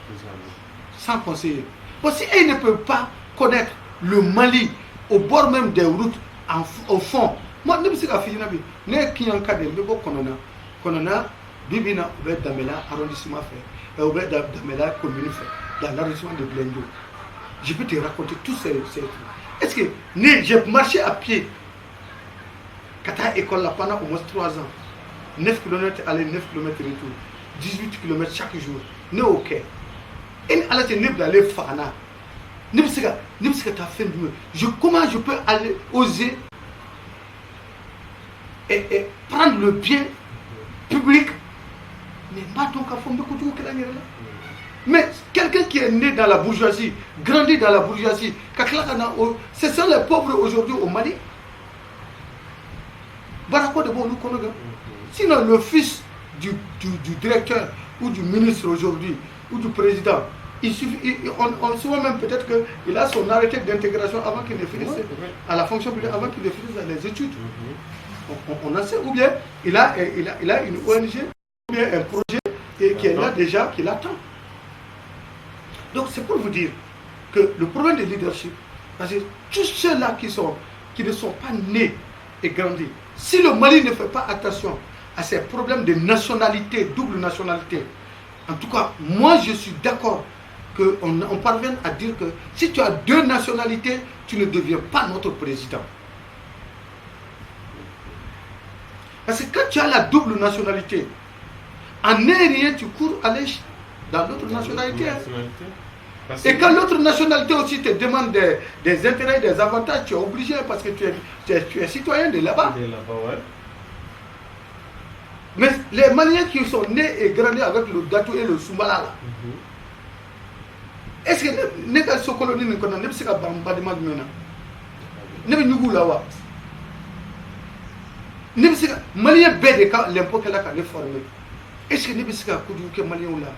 S2: sans conseiller. Bon, si ils ne peuvent pas connaître le Mali au bord même des routes, au fond, moi, je ne sais pas si je ne sais pas si je ne Bibina ou Damela arrondissement fait, ou Damela commune fait, dans l'arrondissement de Blendo. Je peux te raconter tous ces trucs. Est-ce que j'ai marché à pied Kata école là pendant au moins 3 ans. 9 km aller, 9 km retour. 18 km chaque jour. Ne ok. Et à la télé, d'aller Fana. Comment je peux aller oser et prendre le bien public? Mais quelqu'un qui est né dans la bourgeoisie, grandi dans la bourgeoisie, ce sont les pauvres aujourd'hui au Mali. Sinon le fils du directeur ou du ministre aujourd'hui, ou du président, il suffit, on se voit même peut-être qu'il a son arrêté d'intégration avant qu'il ne finisse à la fonction publique, avant qu'il ne finisse les études. On en sait, ou bien il a une ONG, ou bien un projet qui est là déjà, qui l'attend. Donc c'est pour vous dire que le problème de leadership, parce que tous ceux-là qui ne sont pas nés et grandis, si le Mali ne fait pas attention à ces problèmes de nationalité, double nationalité, en tout cas, moi je suis d'accord qu'on parvienne à dire que si tu as 2 nationalités, tu ne deviens pas notre président. Parce que quand tu as la double nationalité, en rien tu cours aller dans l'autre nationalité. Et quand l'autre nationalité aussi te demande des intérêts, des avantages, tu es obligé parce que tu es citoyen de là-bas. Mais les Maliens qui sont nés et grandis avec le Datou et le Soumbala, là, est-ce que les gens sont colonisés, ne connaissent pas de Magmena? Ne me nous là wa. Ne me sais Malien bête l'impôt qu'elle a formé. Est-ce que ne me sais pas que Malien ou là?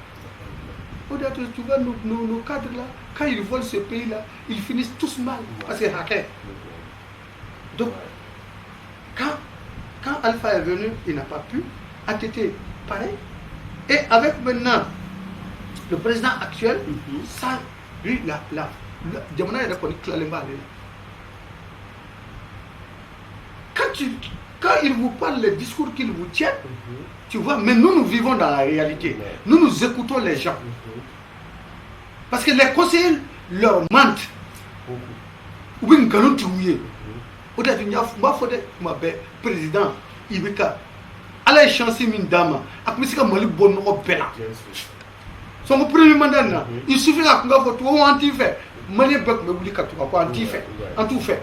S2: Tu vois nos cadres là, quand ils volent ce pays là, ils finissent tous mal parce que c'est hacker. Donc, quand Alpha est venu, il n'a pas pu attester pareil. Et avec maintenant le président actuel, ça, lui, quand il vous parle, les discours qu'il vous tient, tu vois, mais nous vivons dans la réalité. Nous écoutons les gens. Parce que les conseillers leur mentent. Ou bien galon tué. Ou bien il ma président Ibeka. Ala chancer min dama. Akusika mali bon no bela. Son premier mandat il suffit à nga photo ou anti fait. Mali bek me wuli ka ko anti fait. En tout fait.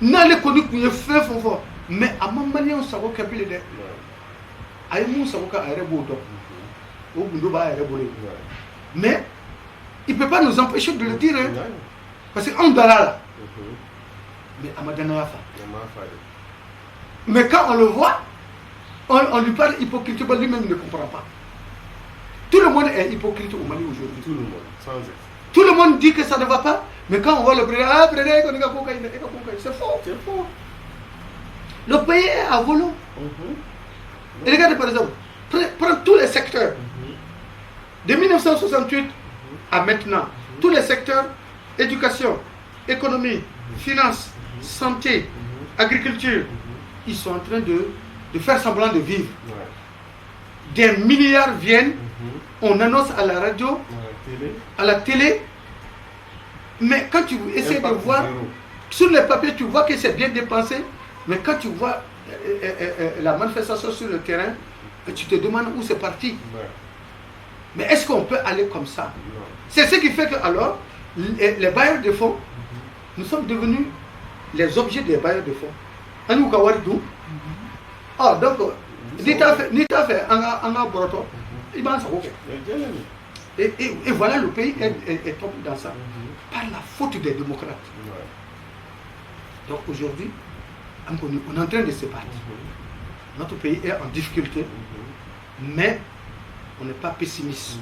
S2: N'allez connu que fait fort. Mais à mon malien savo kapile de. Ay mu savo ka arebo do. Ou bundo ba arebo. Mais il ne peut pas nous empêcher de le dire. Hein? Parce qu'on doit là. Mais Amadana Fa. Mais quand on le voit, on lui parle hypocritement, lui-même ne comprend pas. Tout le monde est hypocrite au Mali aujourd'hui.
S1: Tout le monde, sans être.
S2: Tout le monde dit que ça ne va pas, mais quand on voit le président, c'est faux.
S1: C'est faux.
S2: Le pays est à volo. Et regardez par exemple, prends tous les secteurs. De 1968 à maintenant, tous les secteurs, éducation, économie, finance, santé, agriculture, ils sont en train de faire semblant de vivre. Des milliards viennent, on annonce à la radio, à la télé, mais quand tu essaies de voir, sur les papiers, tu vois que c'est bien dépensé, mais quand tu vois la manifestation sur le terrain, tu te demandes où c'est parti. Mais est-ce qu'on peut aller comme ça? C'est ce qui fait que alors, les bailleurs de fonds, nous sommes devenus les objets des bailleurs de fonds. Ah, donc, Nita fait un broto, il va en savoir. Et voilà, le pays est tombé dans ça. pas la faute des démocrates.
S1: Ouais.
S2: Donc aujourd'hui, on est en train de se battre. Notre pays est en difficulté, mais on n'est pas pessimiste.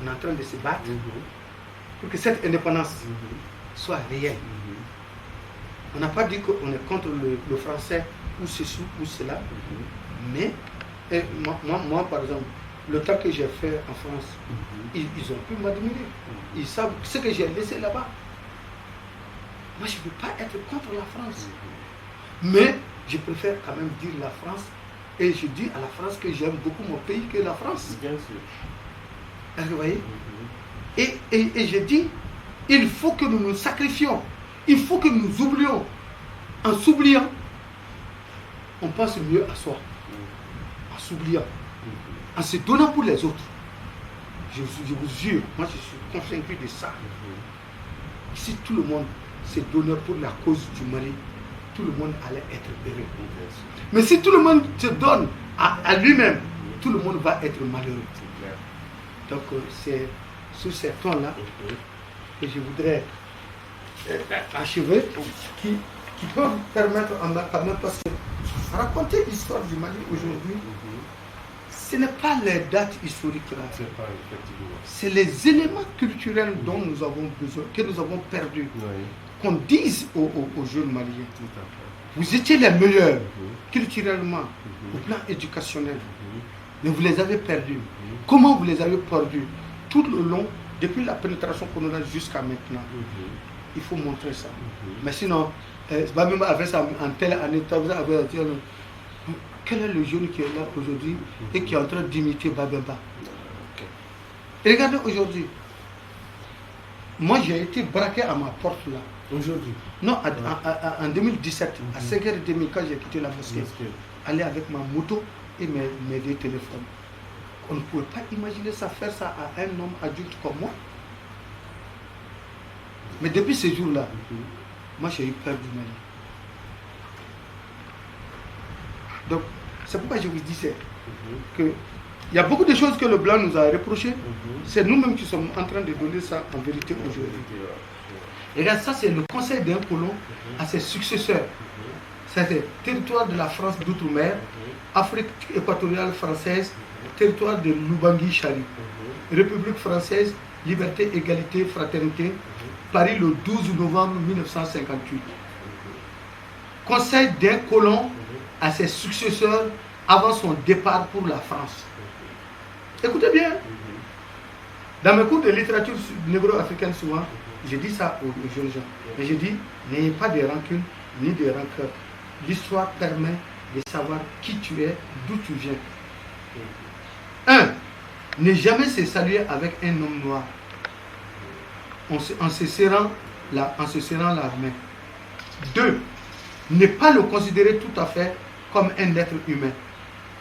S2: On est en train de se battre pour que cette indépendance soit réelle. On n'a pas dit qu'on est contre le français ou ceci ou cela, mais moi, par exemple, le temps que j'ai fait en France, ils ont pu m'admirer. Ils savent ce que j'ai laissé là-bas. Moi, je ne veux pas être contre la France. Mais je préfère quand même dire la France. Et je dis à la France que j'aime beaucoup mon pays que la France.
S1: Bien sûr.
S2: Est-ce que vous voyez? Et je dis, il faut que nous nous sacrifions. Il faut que nous oublions. En s'oubliant, on pense mieux à soi. En s'oubliant. En se donnant pour les autres. Je vous jure, moi je suis convaincu de ça. Si tout le monde se donnait pour la cause du Mali, tout le monde allait être heureux. Mais si tout le monde se donne à lui-même, tout le monde va être malheureux. Donc c'est sur ces tons-là que je voudrais achever, qui peuvent permettre quand même, parce que raconter l'histoire du Mali aujourd'hui, ce n'est pas les dates historiques là. C'est les éléments culturels dont nous avons besoin, que nous avons perdus. Qu'on dise aux jeunes Maliens, vous étiez les meilleurs culturellement, au plan éducationnel, mais vous les avez perdus. Comment vous les avez perdus? Tout le long, depuis la pénétration coloniale jusqu'à maintenant. Il faut montrer ça. Mais sinon, même avec ça, en telle année, quel est le jeune qui est là aujourd'hui et qui est en train d'imiter Babemba? Et regardez aujourd'hui, moi j'ai été braqué à ma porte là.
S1: Aujourd'hui?
S2: Non, en 2017, à 5h30 quand j'ai quitté la mosquée, aller avec ma moto et mes deux téléphones. On ne pouvait pas imaginer ça, faire ça à un homme adulte comme moi. Mais depuis ce jour-là, moi j'ai eu peur du Mali. Donc, c'est pourquoi je vous disais qu'il y a beaucoup de choses que le blanc nous a reprochées. C'est nous-mêmes qui sommes en train de donner ça en vérité aujourd'hui. Et regarde, ça c'est le conseil d'un colon à ses successeurs. C'est territoire de la France d'outre-mer, Afrique équatoriale française, territoire de Lubangui-Chari, République française, liberté, égalité, fraternité, Paris le 12 novembre 1958. Conseil d'un colon à ses successeurs avant son départ pour la France. Écoutez bien, dans mes cours de littérature négro-africaine souvent, je dis ça aux jeunes gens, mais je dis, n'ayez pas de rancune ni de rancœur. L'histoire permet de savoir qui tu es, d'où tu viens. 1. Ne jamais se saluer avec un homme noir en se serrant la main. 2. Ne pas le considérer tout à fait comme un être humain.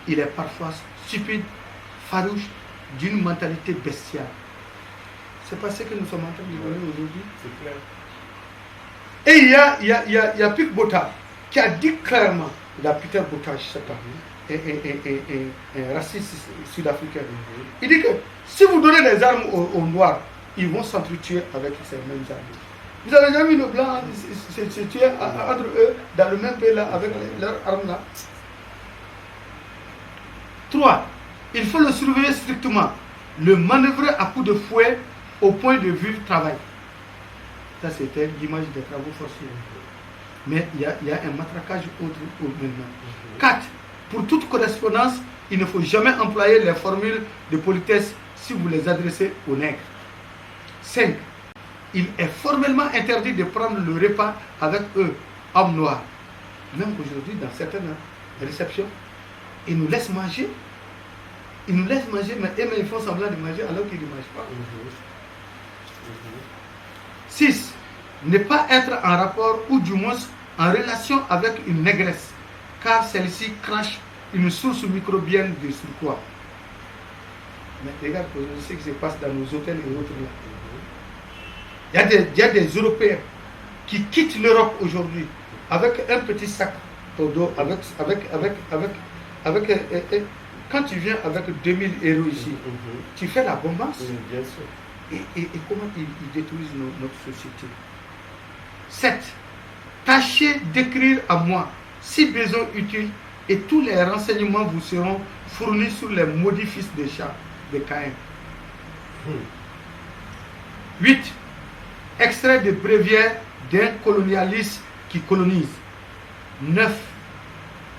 S2: Il est parfois stupide, farouche, d'une mentalité bestiale. C'est pas ce que nous sommes en train de donner aujourd'hui.
S1: C'est clair.
S2: Et il y a Pik Bota qui a dit clairement, il y a Peter Bota, je ne sais pas, un raciste sud-africain. Il dit que si vous donnez des armes aux Noirs, ils vont s'entretuer avec ces mêmes armes. Vous avez jamais vu le blanc se tuer entre eux dans le même pays là avec leurs armes là? 3. Il faut le surveiller strictement, le manœuvrer à coups de fouet au point de vue travail. Ça c'était l'image des travaux forcés. Mais il y a un matraquage autre maintenant. 4. Pour toute correspondance, il ne faut jamais employer les formules de politesse si vous les adressez aux nègres. 5. Il est formellement interdit de prendre le repas avec eux, hommes noirs. Même aujourd'hui, dans certaines réceptions, ils nous laissent manger. Ils nous laissent manger, mais ils font semblant de manger alors qu'ils ne mangent pas. 6. Ne pas être en rapport ou du moins en relation avec une négresse, car celle-ci crache une source microbienne de surpoids. Mais regarde ce qui se passe dans nos hôtels et autres là. Il y a des Européens qui quittent l'Europe aujourd'hui avec un petit sac au dos, quand tu viens avec 2000 € ici, tu fais la bombance.
S1: Bien sûr.
S2: et comment ils détruisent notre société. 7. Tâchez d'écrire à moi, si besoin utile, et tous les renseignements vous seront fournis sur les maudits fils des chats de Caïn. 8. Extrait de bréviaire d'un colonialiste qui colonise. 9.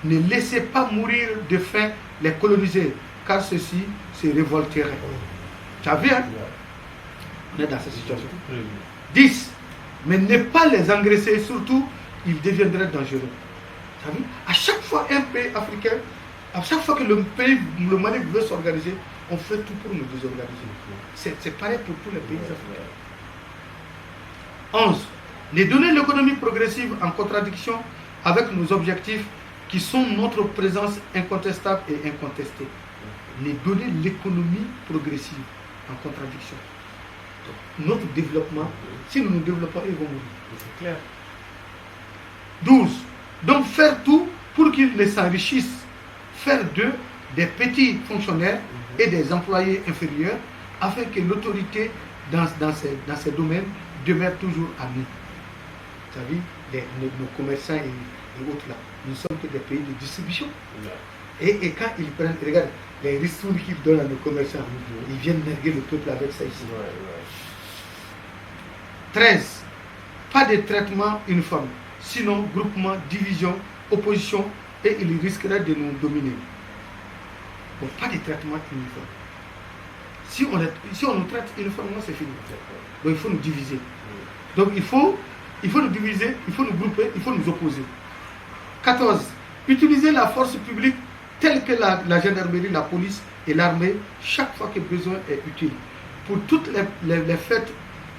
S2: Ne laissez pas mourir de faim les colonisés, car ceux-ci se révolteraient. Tu as vu, hein? On est dans cette situation. 10. Mais ne pas les engraisser, surtout, ils deviendraient dangereux. Tu as vu? À chaque fois, un pays africain, à chaque fois que le Mali veut s'organiser, on fait tout pour nous désorganiser. C'est pareil pour tous les pays africains. 11. Ne donner l'économie progressive en contradiction avec nos objectifs qui sont notre présence incontestable et incontestée. Ne donner l'économie progressive en contradiction. Notre développement, si nous nous développons, ils vont mourir.
S1: C'est clair.
S2: 12. Donc faire tout pour qu'ils ne s'enrichissent. Faire d'eux des petits fonctionnaires et des employés inférieurs afin que l'autorité dans ces domaines demeure toujours à nous. Vous savez, nos commerçants et autres là, nous sommes que des pays de distribution. Et quand ils prennent, regarde, les ristournes qu'ils donnent à nos commerçants, ils viennent narguer le peuple avec ça ici. 13. Pas de traitement uniforme, sinon groupement, division, opposition, et ils risqueraient de nous dominer. Bon, pas de traitement uniforme. Si on nous traite uniformément, c'est fini. Donc il faut nous diviser. Donc il faut nous diviser, il faut nous grouper, il faut nous opposer. 14. Utiliser la force publique telle que la gendarmerie, la police et l'armée, chaque fois que besoin est utile. Pour toutes les fêtes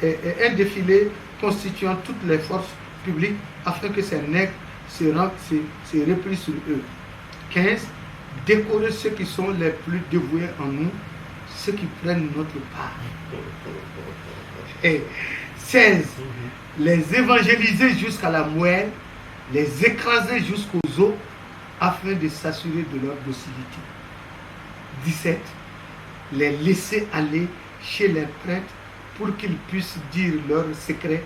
S2: et un défilé constituant toutes les forces publiques afin que ces nègres se replient sur eux. 15. Décorer ceux qui sont les plus dévoués en nous, ceux qui prennent notre part. Et 16. Les évangéliser jusqu'à la moelle, les écraser jusqu'aux os afin de s'assurer de leur docilité. 17. Les laisser aller chez les prêtres pour qu'ils puissent dire leurs secrets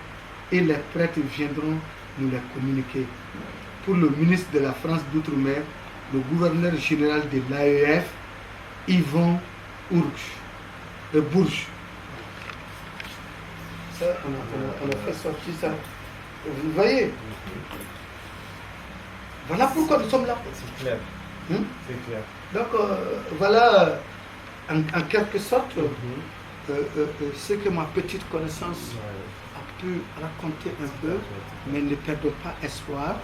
S2: et les prêtres viendront nous les communiquer. Pour le ministre de la France d'Outre-mer, le gouverneur général de l'AEF, Yvon Bourges. Ça, on a fait sortir ça. Vous voyez? Voilà pourquoi nous sommes là.
S1: C'est clair. C'est clair.
S2: Donc, voilà, en quelque sorte, ce que ma petite connaissance a pu raconter un peu, mais ne perdons pas espoir.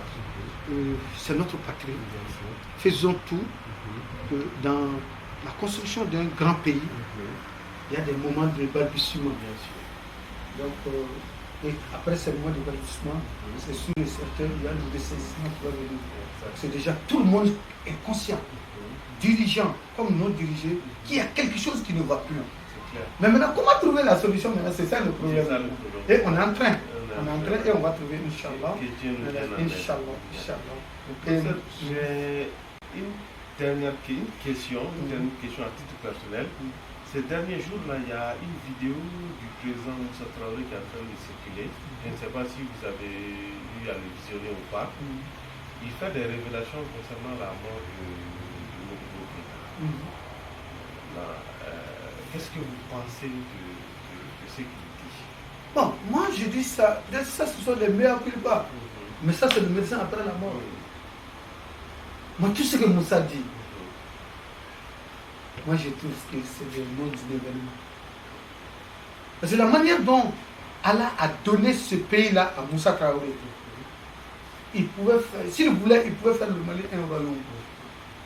S2: C'est notre patrie. Faisons tout dans la construction d'un grand pays. Il y a des moments de balbutiement. Donc, et après ces moments de balbutiement, c'est sûr et certain, il y a le dessaisissement qui va venir. C'est déjà tout le monde est conscient, dirigeant comme non dirigé, qu'il y a quelque chose qui ne va plus. Mais maintenant, comment trouver la solution? Maintenant, c'est ça le problème. Et on est en train. Et on va trouver, Inch'Allah.
S1: Inch'Allah. J'ai une dernière question à titre personnel. Ces derniers jours-là, il y a une vidéo du président Moussa Traoré qui est en train de circuler. Je ne sais pas si vous avez eu à le visionner ou pas. Il fait des révélations concernant la mort de nouveau président. Qu'est-ce que vous pensez de ce qu'il dit?
S2: Bon, moi je dis ça. Ça, ce sont les meilleurs culpas. Mais ça, c'est le médecin après la mort. Moi, tout ce que Moussa dit, moi je trouve que c'est des noms d'événements. Parce que la manière dont Allah a donné ce pays-là à Moussa Traoré, il pouvait faire, s'il voulait, il pouvait faire le Mali un royaume.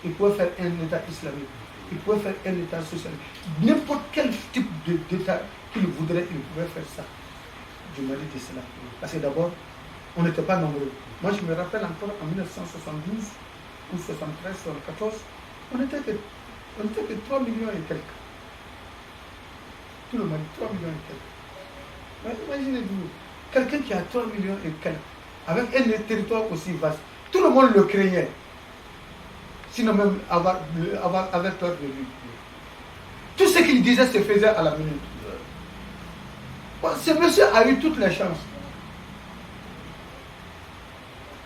S2: Il pouvait faire un État islamique. Il pouvait faire un État socialiste. N'importe quel type d'État qu'il voudrait, il pouvait faire ça. Du Mali de cela. Parce que d'abord, on n'était pas nombreux. Moi, je me rappelle encore en 1972 ou 73, 74, on n'était que 3 millions et quelques. Tout le Mali, 3 millions et quelques. Mais imaginez-vous, quelqu'un qui a 3 millions et quelques, avec un territoire aussi vaste, tout le monde le craignait. Sinon même avoir peur de lui. Tout ce qu'il disait se faisait à la minute. Ce monsieur a eu toutes les chances.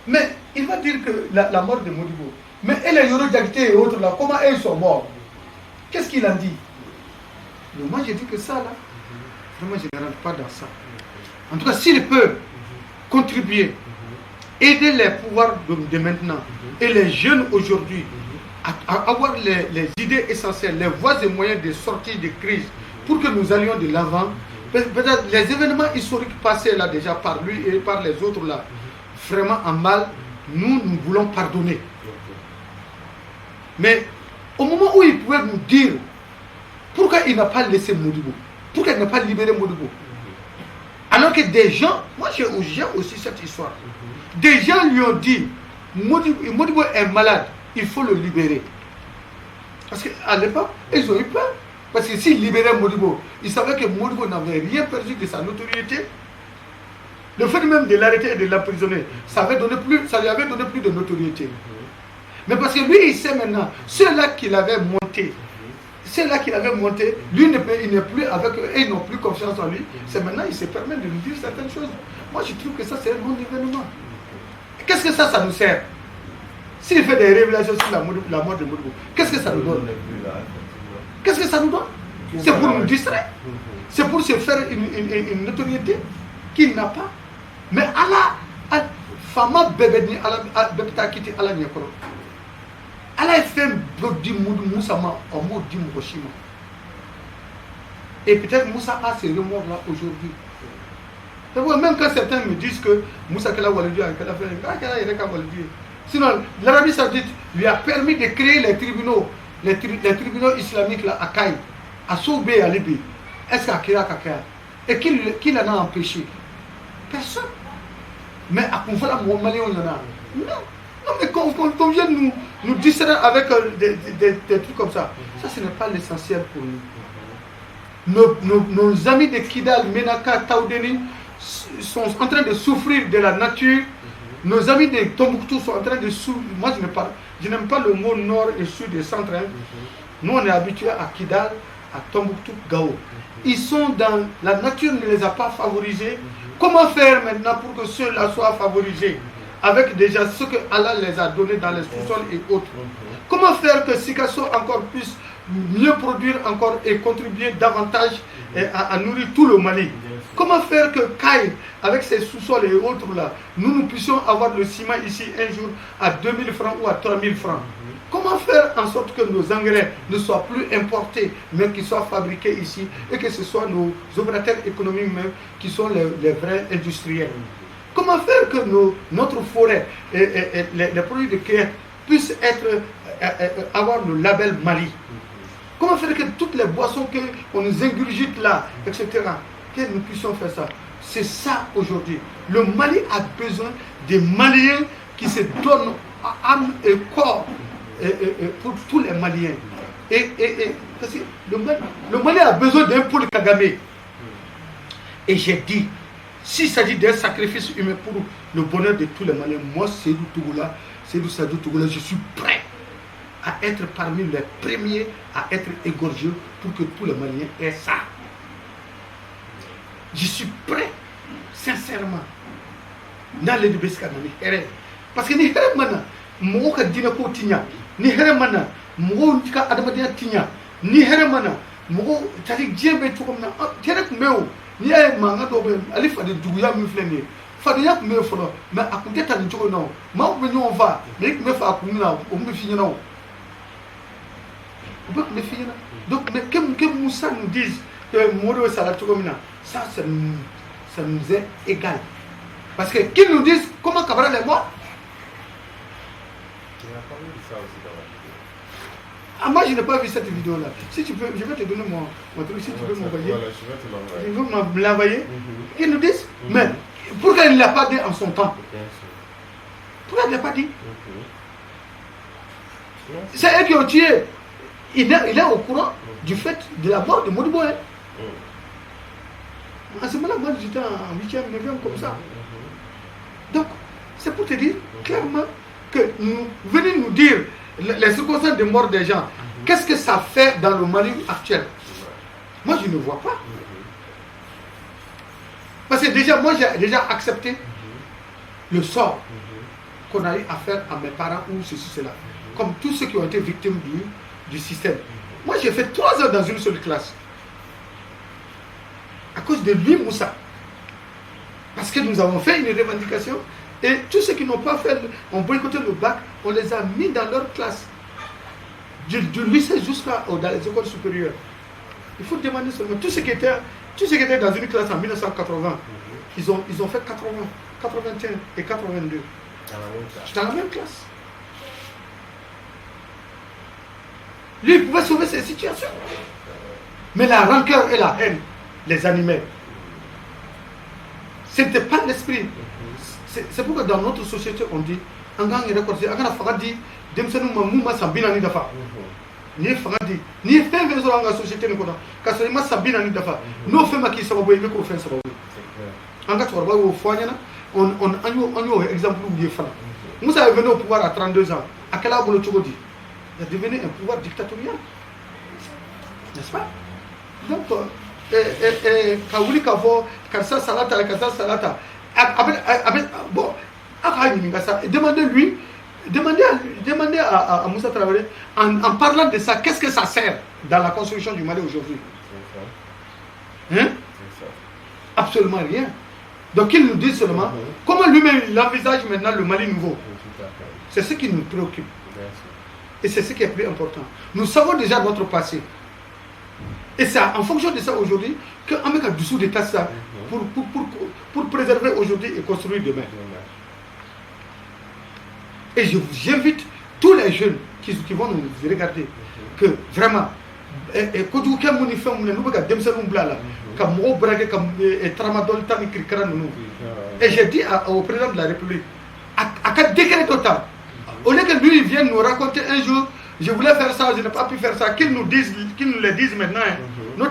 S2: Mais il va dire que la mort de Modibo. Mais et les Yoro Diakité et autres là, comment ils sont morts? Qu'est-ce qu'il a dit? Mais moi j'ai dit que ça là, vraiment je ne rentre pas dans ça. En tout cas, s'ils peuvent contribuer, aider les pouvoirs de maintenant et les jeunes aujourd'hui à avoir les idées essentielles, les voies et moyens de sortie de crise pour que nous allions de l'avant. Peut-être les événements historiques passés là déjà par lui et par les autres là, vraiment en mal, nous voulons pardonner. Mais au moment où il pouvait nous dire pourquoi il n'a pas laissé Modibo, pourquoi il n'a pas libéré Modibo, alors que des gens, moi j'ai aussi cette histoire, des gens lui ont dit Modibo est malade, il faut le libérer. Parce qu'à l'époque, ils ont eu peur. Parce que s'ils libéraient Modibo, ils savaient que Modibo n'avait rien perdu de sa notoriété. Le fait même de l'arrêter et de l'emprisonner, ça lui avait donné plus de notoriété. Mais parce que lui, il sait maintenant, ceux-là qu'il avait monté, lui, il n'est plus avec eux et ils n'ont plus confiance en lui. C'est maintenant, il se permet de nous dire certaines choses. Moi, je trouve que ça, c'est un bon événement. Qu'est-ce que ça nous sert? S'il fait des révélations sur la mort de Modibo, qu'est-ce que ça nous donne? Qu'est-ce que ça nous donne? C'est pour nous distraire. C'est pour se faire une notoriété qu'il n'a pas. Mais Allah, Fama Bebeni, Allah Bebeta Kiti, Allah Nyakoro. Allah fait un Moussama en mot dit Mouroshima. Et peut-être Moussa a ces remords-là aujourd'hui. Même quand certains me disent que Moussa Kela Walidi a fait sinon, l'Arabie Saoudite lui a permis de créer les tribunaux islamiques là, à Caï, à Soubé, à Libye. Est-ce qu'à Kira Kakaya? Et qui l'en a empêché? Personne. Mais à Konfala, mon Malien, on en a. Non, mais qu'on vienne nous distraire avec des trucs comme ça, ça ce n'est pas l'essentiel pour nous. Nos amis de Kidal, Menaka, Taoudeni sont en train de souffrir de la nature. Nos amis de Tombouctou sont en train de souffrir. Moi, je n'aime pas le mot nord et sud et centre. Nous, on est habitués à Kidal, à Tombouctou, Gao. Ils sont dans... La nature ne les a pas favorisés. Comment faire maintenant pour que ceux-là soient favorisés avec déjà ce que Allah les a donné dans les sous-sols et autres? Comment faire que Sikasso encore puisse mieux produire encore et contribuer davantage à nourrir tout le Mali? Comment faire que Caille, avec ses sous-sols et autres là, nous puissions avoir le ciment ici un jour à 2000 francs ou à 3000 francs? Comment faire en sorte que nos engrais ne soient plus importés, mais qu'ils soient fabriqués ici et que ce soit nos opérateurs économiques même qui sont les vrais industriels? Comment faire que notre forêt et les produits de cueillette puissent avoir le label Mali? Comment faire que toutes les boissons qu'on nous ingurgite là, etc., que nous puissions faire ça? C'est ça aujourd'hui. Le Mali a besoin des Maliens qui se donnent âme et corps pour tous les Maliens. Parce que le Mali a besoin d'un Paul Kagame. Et j'ai dit, s'il s'agit d'un sacrifice humain pour le bonheur de tous les Maliens, moi, Seydou Tougoula, je suis prêt à être parmi les premiers à être égorgés pour que tous les Maliens aient ça. Je suis prêt, sincèrement. Dans les Dubesca, parce que ni here mana, mo ka dina ko tinya, ni here mana, mo ka adamadia tinya, ni here mana, mo tari jembe to comme na, tere ko mew, ni ay manga do be ali fa de duguya mi flene. Fa de yak me folo, mais akunte tan to no, ma ko nyo va, mais me fa akunna, o me fi nyana. Donc, mais que Moussa nous dise que Moro Salatu Komina, ça nous est égal. Parce que qu'ils nous disent comment Cabral est mort.
S1: Il a parlé de ça aussi dans la vidéo.
S2: Ah, moi je n'ai pas vu cette vidéo là. Si tu peux, je vais te donner mon truc, si tu peux m'envoyer.
S1: Voilà, je vais te l'envoyer.
S2: Je vais l'envoyer. Ils nous disent, mais pourquoi il ne l'a pas dit en son temps? Pourquoi il ne l'a pas dit? C'est eux qui ont tué. Il est au courant du fait de la mort de Modibo. À ce moment-là, moi j'étais en 8e, 9e comme ça. Donc, c'est pour te dire clairement que venez nous dire les circonstances de mort des gens. Qu'est-ce que ça fait dans le Mali actuel? Moi je ne vois pas. Parce que déjà, moi j'ai déjà accepté le sort qu'on a eu à faire à mes parents ou ceci, cela. Comme tous ceux qui ont été victimes du système. Moi j'ai fait 3 heures dans une seule classe. À cause de lui, Moussa. Parce que nous avons fait une revendication et tous ceux qui n'ont pas fait, ont boycotté le bac, on les a mis dans leur classe. Du lycée jusqu'à dans les écoles supérieures. Il faut demander seulement. Tous ceux qui étaient dans une classe en 1980, ils ont fait 80, 81 et 82. Dans la même classe. Lui, il pouvait sauver ces situations. Mais la rancœur et la haine les animait. Ce n'était pas l'esprit. C'est pourquoi dans notre société, on dit ni fangadi ni fɛn fɛn sɔrɔ an ka société nin kɔnɔ ka sɔrɔ I ma san 40 dafa n'o fɛn ma k'i sababu ye I bɛ k'o fɛn sababu ye an ka cɛkɔrɔba y'o fɔ an ɲɛna an y'o exemple ye fana Moussa est venu au pouvoir à 32 ans a kɛla a bolo cogo di il est devenu un pouvoir dictatorial n'est-ce pas donc ka wuli ka fɔ karisa salata karisa salata bon a ka ɲininka sa Demandez à Moussa Traoré, en parlant de ça, qu'est-ce que ça sert dans la construction du Mali aujourd'hui? Hein? Absolument rien. Donc il nous dit seulement, comment lui-même il envisage maintenant le Mali nouveau? C'est ce qui nous préoccupe. Et c'est ce qui est plus important. Nous savons déjà notre passé. Et c'est en fonction de ça aujourd'hui qu'on met dessous des tas ça pour préserver aujourd'hui et construire demain. Et j'invite tous les jeunes qui vont nous regarder que vraiment, et j'ai dit au président de la République, à quel décret total, au lieu que lui vienne nous raconter un jour, je voulais faire ça, je n'ai pas pu faire ça, qu'ils nous le disent maintenant. On ne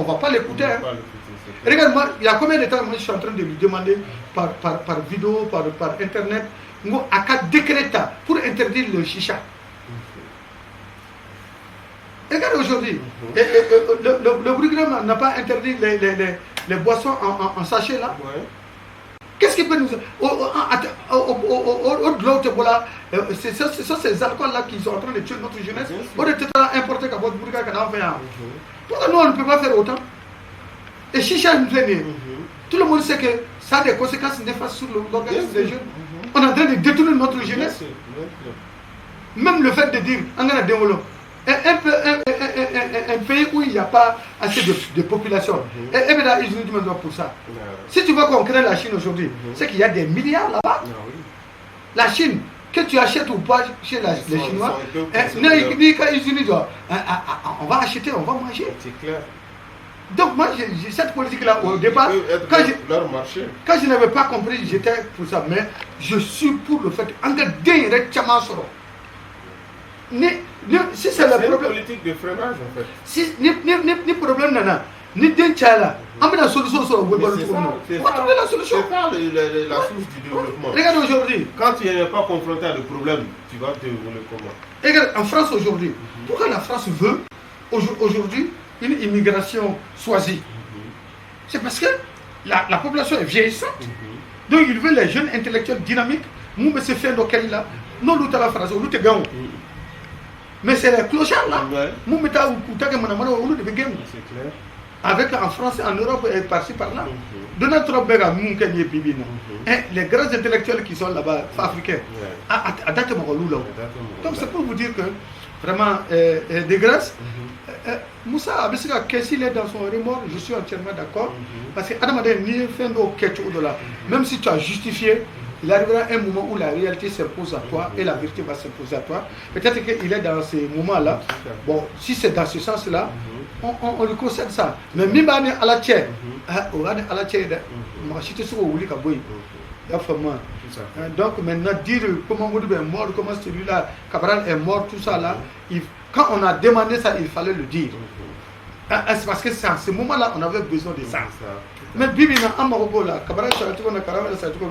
S2: va pas l'écouter. Regarde-moi, il y a combien de temps moi, je suis en train de lui demander par vidéo, par internet, à quel décret pour interdire le chicha. Regarde aujourd'hui, le Burkina n'a pas interdit les boissons en sachet là. Qu'est-ce qui peut nous... Au-delà de voilà, ce sont ces alcools-là qui sont en train de tuer notre jeunesse. On est importé qu'à votre Burkina qu'on a fait. Pourquoi nous, on ne peut pas faire autant? Et chicha nous fait tout le monde sait que ça a des conséquences néfastes sur l'organisme des jeunes. On est en train de détourner notre jeunesse. Même le fait de dire, un pays où il n'y a pas assez de population, et bien ils nous demandent pour ça. Si tu vois qu'on crée la Chine aujourd'hui, c'est qu'il y a des milliards là-bas. La Chine, que tu achètes ou pas chez les Chinois, on va acheter, on va manger. C'est clair. Donc moi, j'ai cette politique-là au départ, quand je n'avais pas compris, j'étais pour ça, mais je suis pour le fait si c'est le problème,
S1: politique de freinage en fait.
S2: Si ni problème nana, ni d'enchala, on met la solution sur le web. On va trouver la solution.
S1: C'est ça la source du développement.
S2: Regarde aujourd'hui.
S1: Quand tu n'es pas confronté à le problème, tu vas te développer comment?
S2: Regarde en France aujourd'hui. Pourquoi la France veut aujourd'hui une immigration choisie? C'est parce que la population est vieillissante. Donc il veut les jeunes intellectuels dynamiques. Nous, mais c'est fait dans quel là? Non, nous, la France, nous, t'es mais c'est les clochards là. Nous, c'est clair. Avec en France, en Europe et par-ci par-là. Donald Trump, les grands intellectuels qui sont là-bas, africains, à date donc c'est pour vous dire que vraiment, de grâce, Moussa Abessika, qu'est-ce qu'il est dans son remords, je suis entièrement d'accord. Parce que même si tu as justifié, il arrivera un moment où la réalité s'impose à toi et la vérité va s'imposer à toi. Peut-être qu'il est dans ces moments-là. Bon, si c'est dans ce sens-là, on lui concède ça. Mais Mibane à la tienne, donc maintenant dire comment Moudou est mort, comment celui-là, Cabral est mort, tout ça là, quand on a demandé ça, il fallait le dire. C'est parce que c'est à ce moment-là on avait besoin de ça. Mais Bibi na Amarogo là, Cabral Charatuko na Caramel Satuko,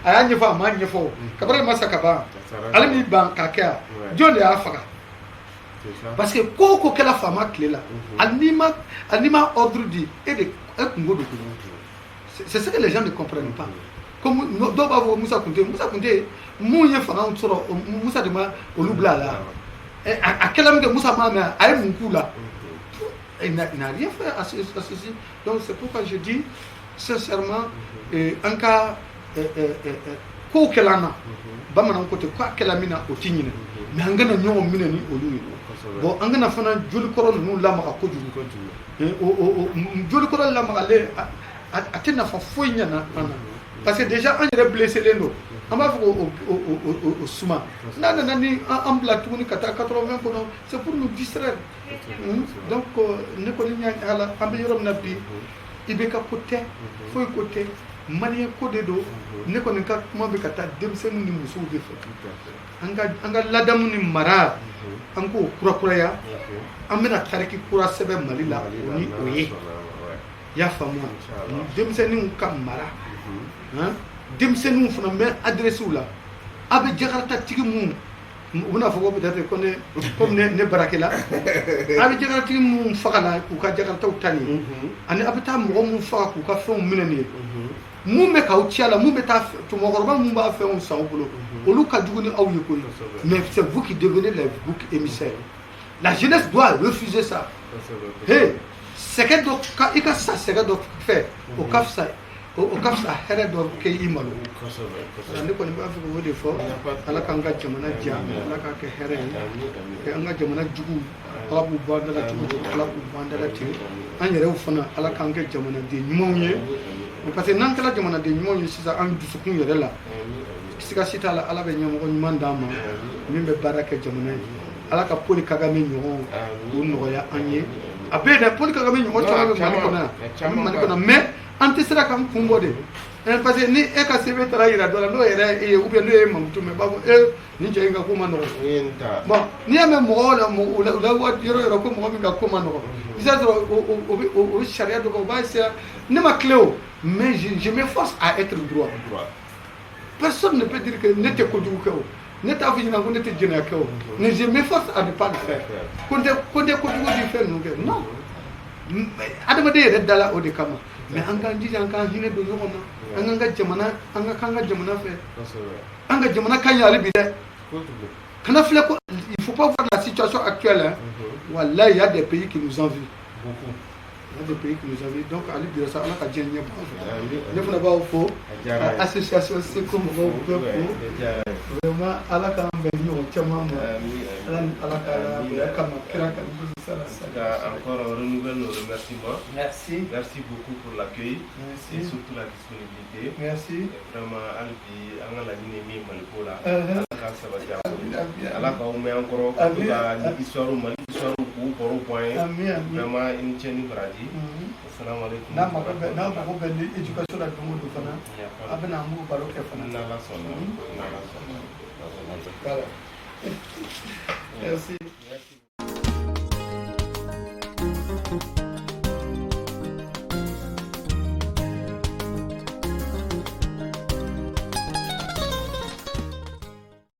S2: Ayanyefa, Manyefo, Cabral Masakaba, Alami Ban Kaka, Dieu les Afara. Parce que Koko que la femme a clé là, Anima ordre dit et de Congo de C'est ce que les gens ne comprennent pas. Comme dɔw b'a fɔ Musa Kunte mun ye fanga sɔrɔ Musa de ma olu bila la a kɛla min kɛ Musa m'a mɛn a ye mun k'u la il n'a rien fait à ceci. Donc c'est pourquoi je dis sincèrement an ka kow kɛla an na bamananw ko ten ko a kɛla min na o tɛ ɲinɛ mais an kana ɲɔgɔn minɛ ni olu ye bon an kana fana joli kɔrɔ ninnu lamaga kojugu joli kɔrɔ lamagalen a tɛ nafa foyi ɲɛ na an na parce que déjà an yɛrɛ blessé len don an b'a fɔ o suma n'a nana ni an bila tuguni ka taa 80 kɔnɔ c'est pour nous distraire donc ne kɔni ɲa ala an bɛ yɔrɔ min na bi i bɛ ka ko tɛ foyi ko tɛ maliyɛn ko de don ne kɔni ka kuma bɛ ka taa denmisɛnninw ni musow de fɛ an ka ladamu ni mara an k'o kurakuraya an bɛna tariki kura sɛbɛn Mali la o ni o ye i y'a faamu wa denmisɛnninw ka mara denmisɛnninw fana bɛ adressiw la a bɛ jakarta tigi mun u bɛna fɔ ko peut-être ko comme ne barakɛla a bɛ jakarta tigi mun faga la k'u ka jakartaw ta nin ye ani a bɛ taa mɔgɔ mun faga k'u ka fɛnw minɛ nin ye mun bɛ k'aw ci a la mun bɛ taa mɔgɔkɔrɔba mun b'a fɛnw san aw bolo olu ka jugu ni aw ye koyi mais c'est vous qui devenez les boucs émissaires. La jeunesse doit refuser ça. Hey, sɛgɛ dɔ i ka sa sɛgɛ dɔ fɛ o ka fisa hɛrɛ dɔ kɛ i malo ne kɔni b'a fɛ k'o de fɔ ala k'an ka jamana diya ala k'a kɛ hɛrɛ ye an ka jamana jugu ala b'u bɔ an da la cogo di ala b'u bɔ an da la ten an yɛrɛw fana ala k'an kɛ jamanaden ɲumanw ye parce que n'an kɛra jamanaden ɲumanw ye sisan an dusukun yɛrɛ la siga si t'a la ala bɛ ɲɛmɔgɔ ɲuman d'an ma min bɛ baara kɛ jamana ye ala ka Paul Kagame ɲɔgɔn k'o nɔgɔya an ye a bɛ dɛ Paul Kagame ɲɔgɔn caman bɛ Mali kɔnɔ yan an bɛ Mali kɔnɔ mais an tɛ sera k'an kun bɔ de parce que ni e ka sɛbɛn taara yira dɔ la n'o yɛrɛ e ye ou bien n'o ye Mamutu mɛ b'a fɔ nin cɛ in ka ko ma nɔgɔn bon n'i y'a mɛn mɔgɔw la yɔrɔ yɔrɔ ko mɔgɔ min ka ko ma nɔgɔn i bɛ sɔrɔ o sariya dɔ kan o b'a essayer ne ma tile o mais je m'efforce à être droit personne ne peut dire que ne tɛ kojugu kɛ o ne t'a fɔ ɲɛna ko ne tɛ jɛnɛya kɛ o mais je m'efforce à ne pas le faire ko n tɛ kojugu di fɛn ninnu kɛ non adamaden yɛrɛ dala o de kama mais an k'an jija an k'an hinɛ don ɲɔgɔn na an k'an ka jamana an ka k'an ka jamana fɛ an ka jamana ka ɲi hali bi dɛ kana filɛ ko il faut pas voir la situation actuelle hein wallahi il y a des pays qui nous envient il y a des pays qui nous envient donc ali bi sa ala ka diɲɛ ɲɛ bɔ ne fana b'aw fo association Seko mɔgɔw bɛɛ fo vraiment ala k'an bɛn ɲɔgɔn caman ma ala ka kama kira ka
S1: encore renouvelle nos remerciements.
S2: Merci
S1: beaucoup pour l'accueil et surtout la disponibilité.
S2: Merci.
S1: Vraiment, Albi, Angala Nimi Malikola, Alaka Sabadia, Alaka Ome encore, l'histoire au Mali, l'histoire au point, vraiment une chaîne Bradi. Salam alaikum.
S2: N'a pas de l'éducation à tout le monde. Après, n'a pas de Merci.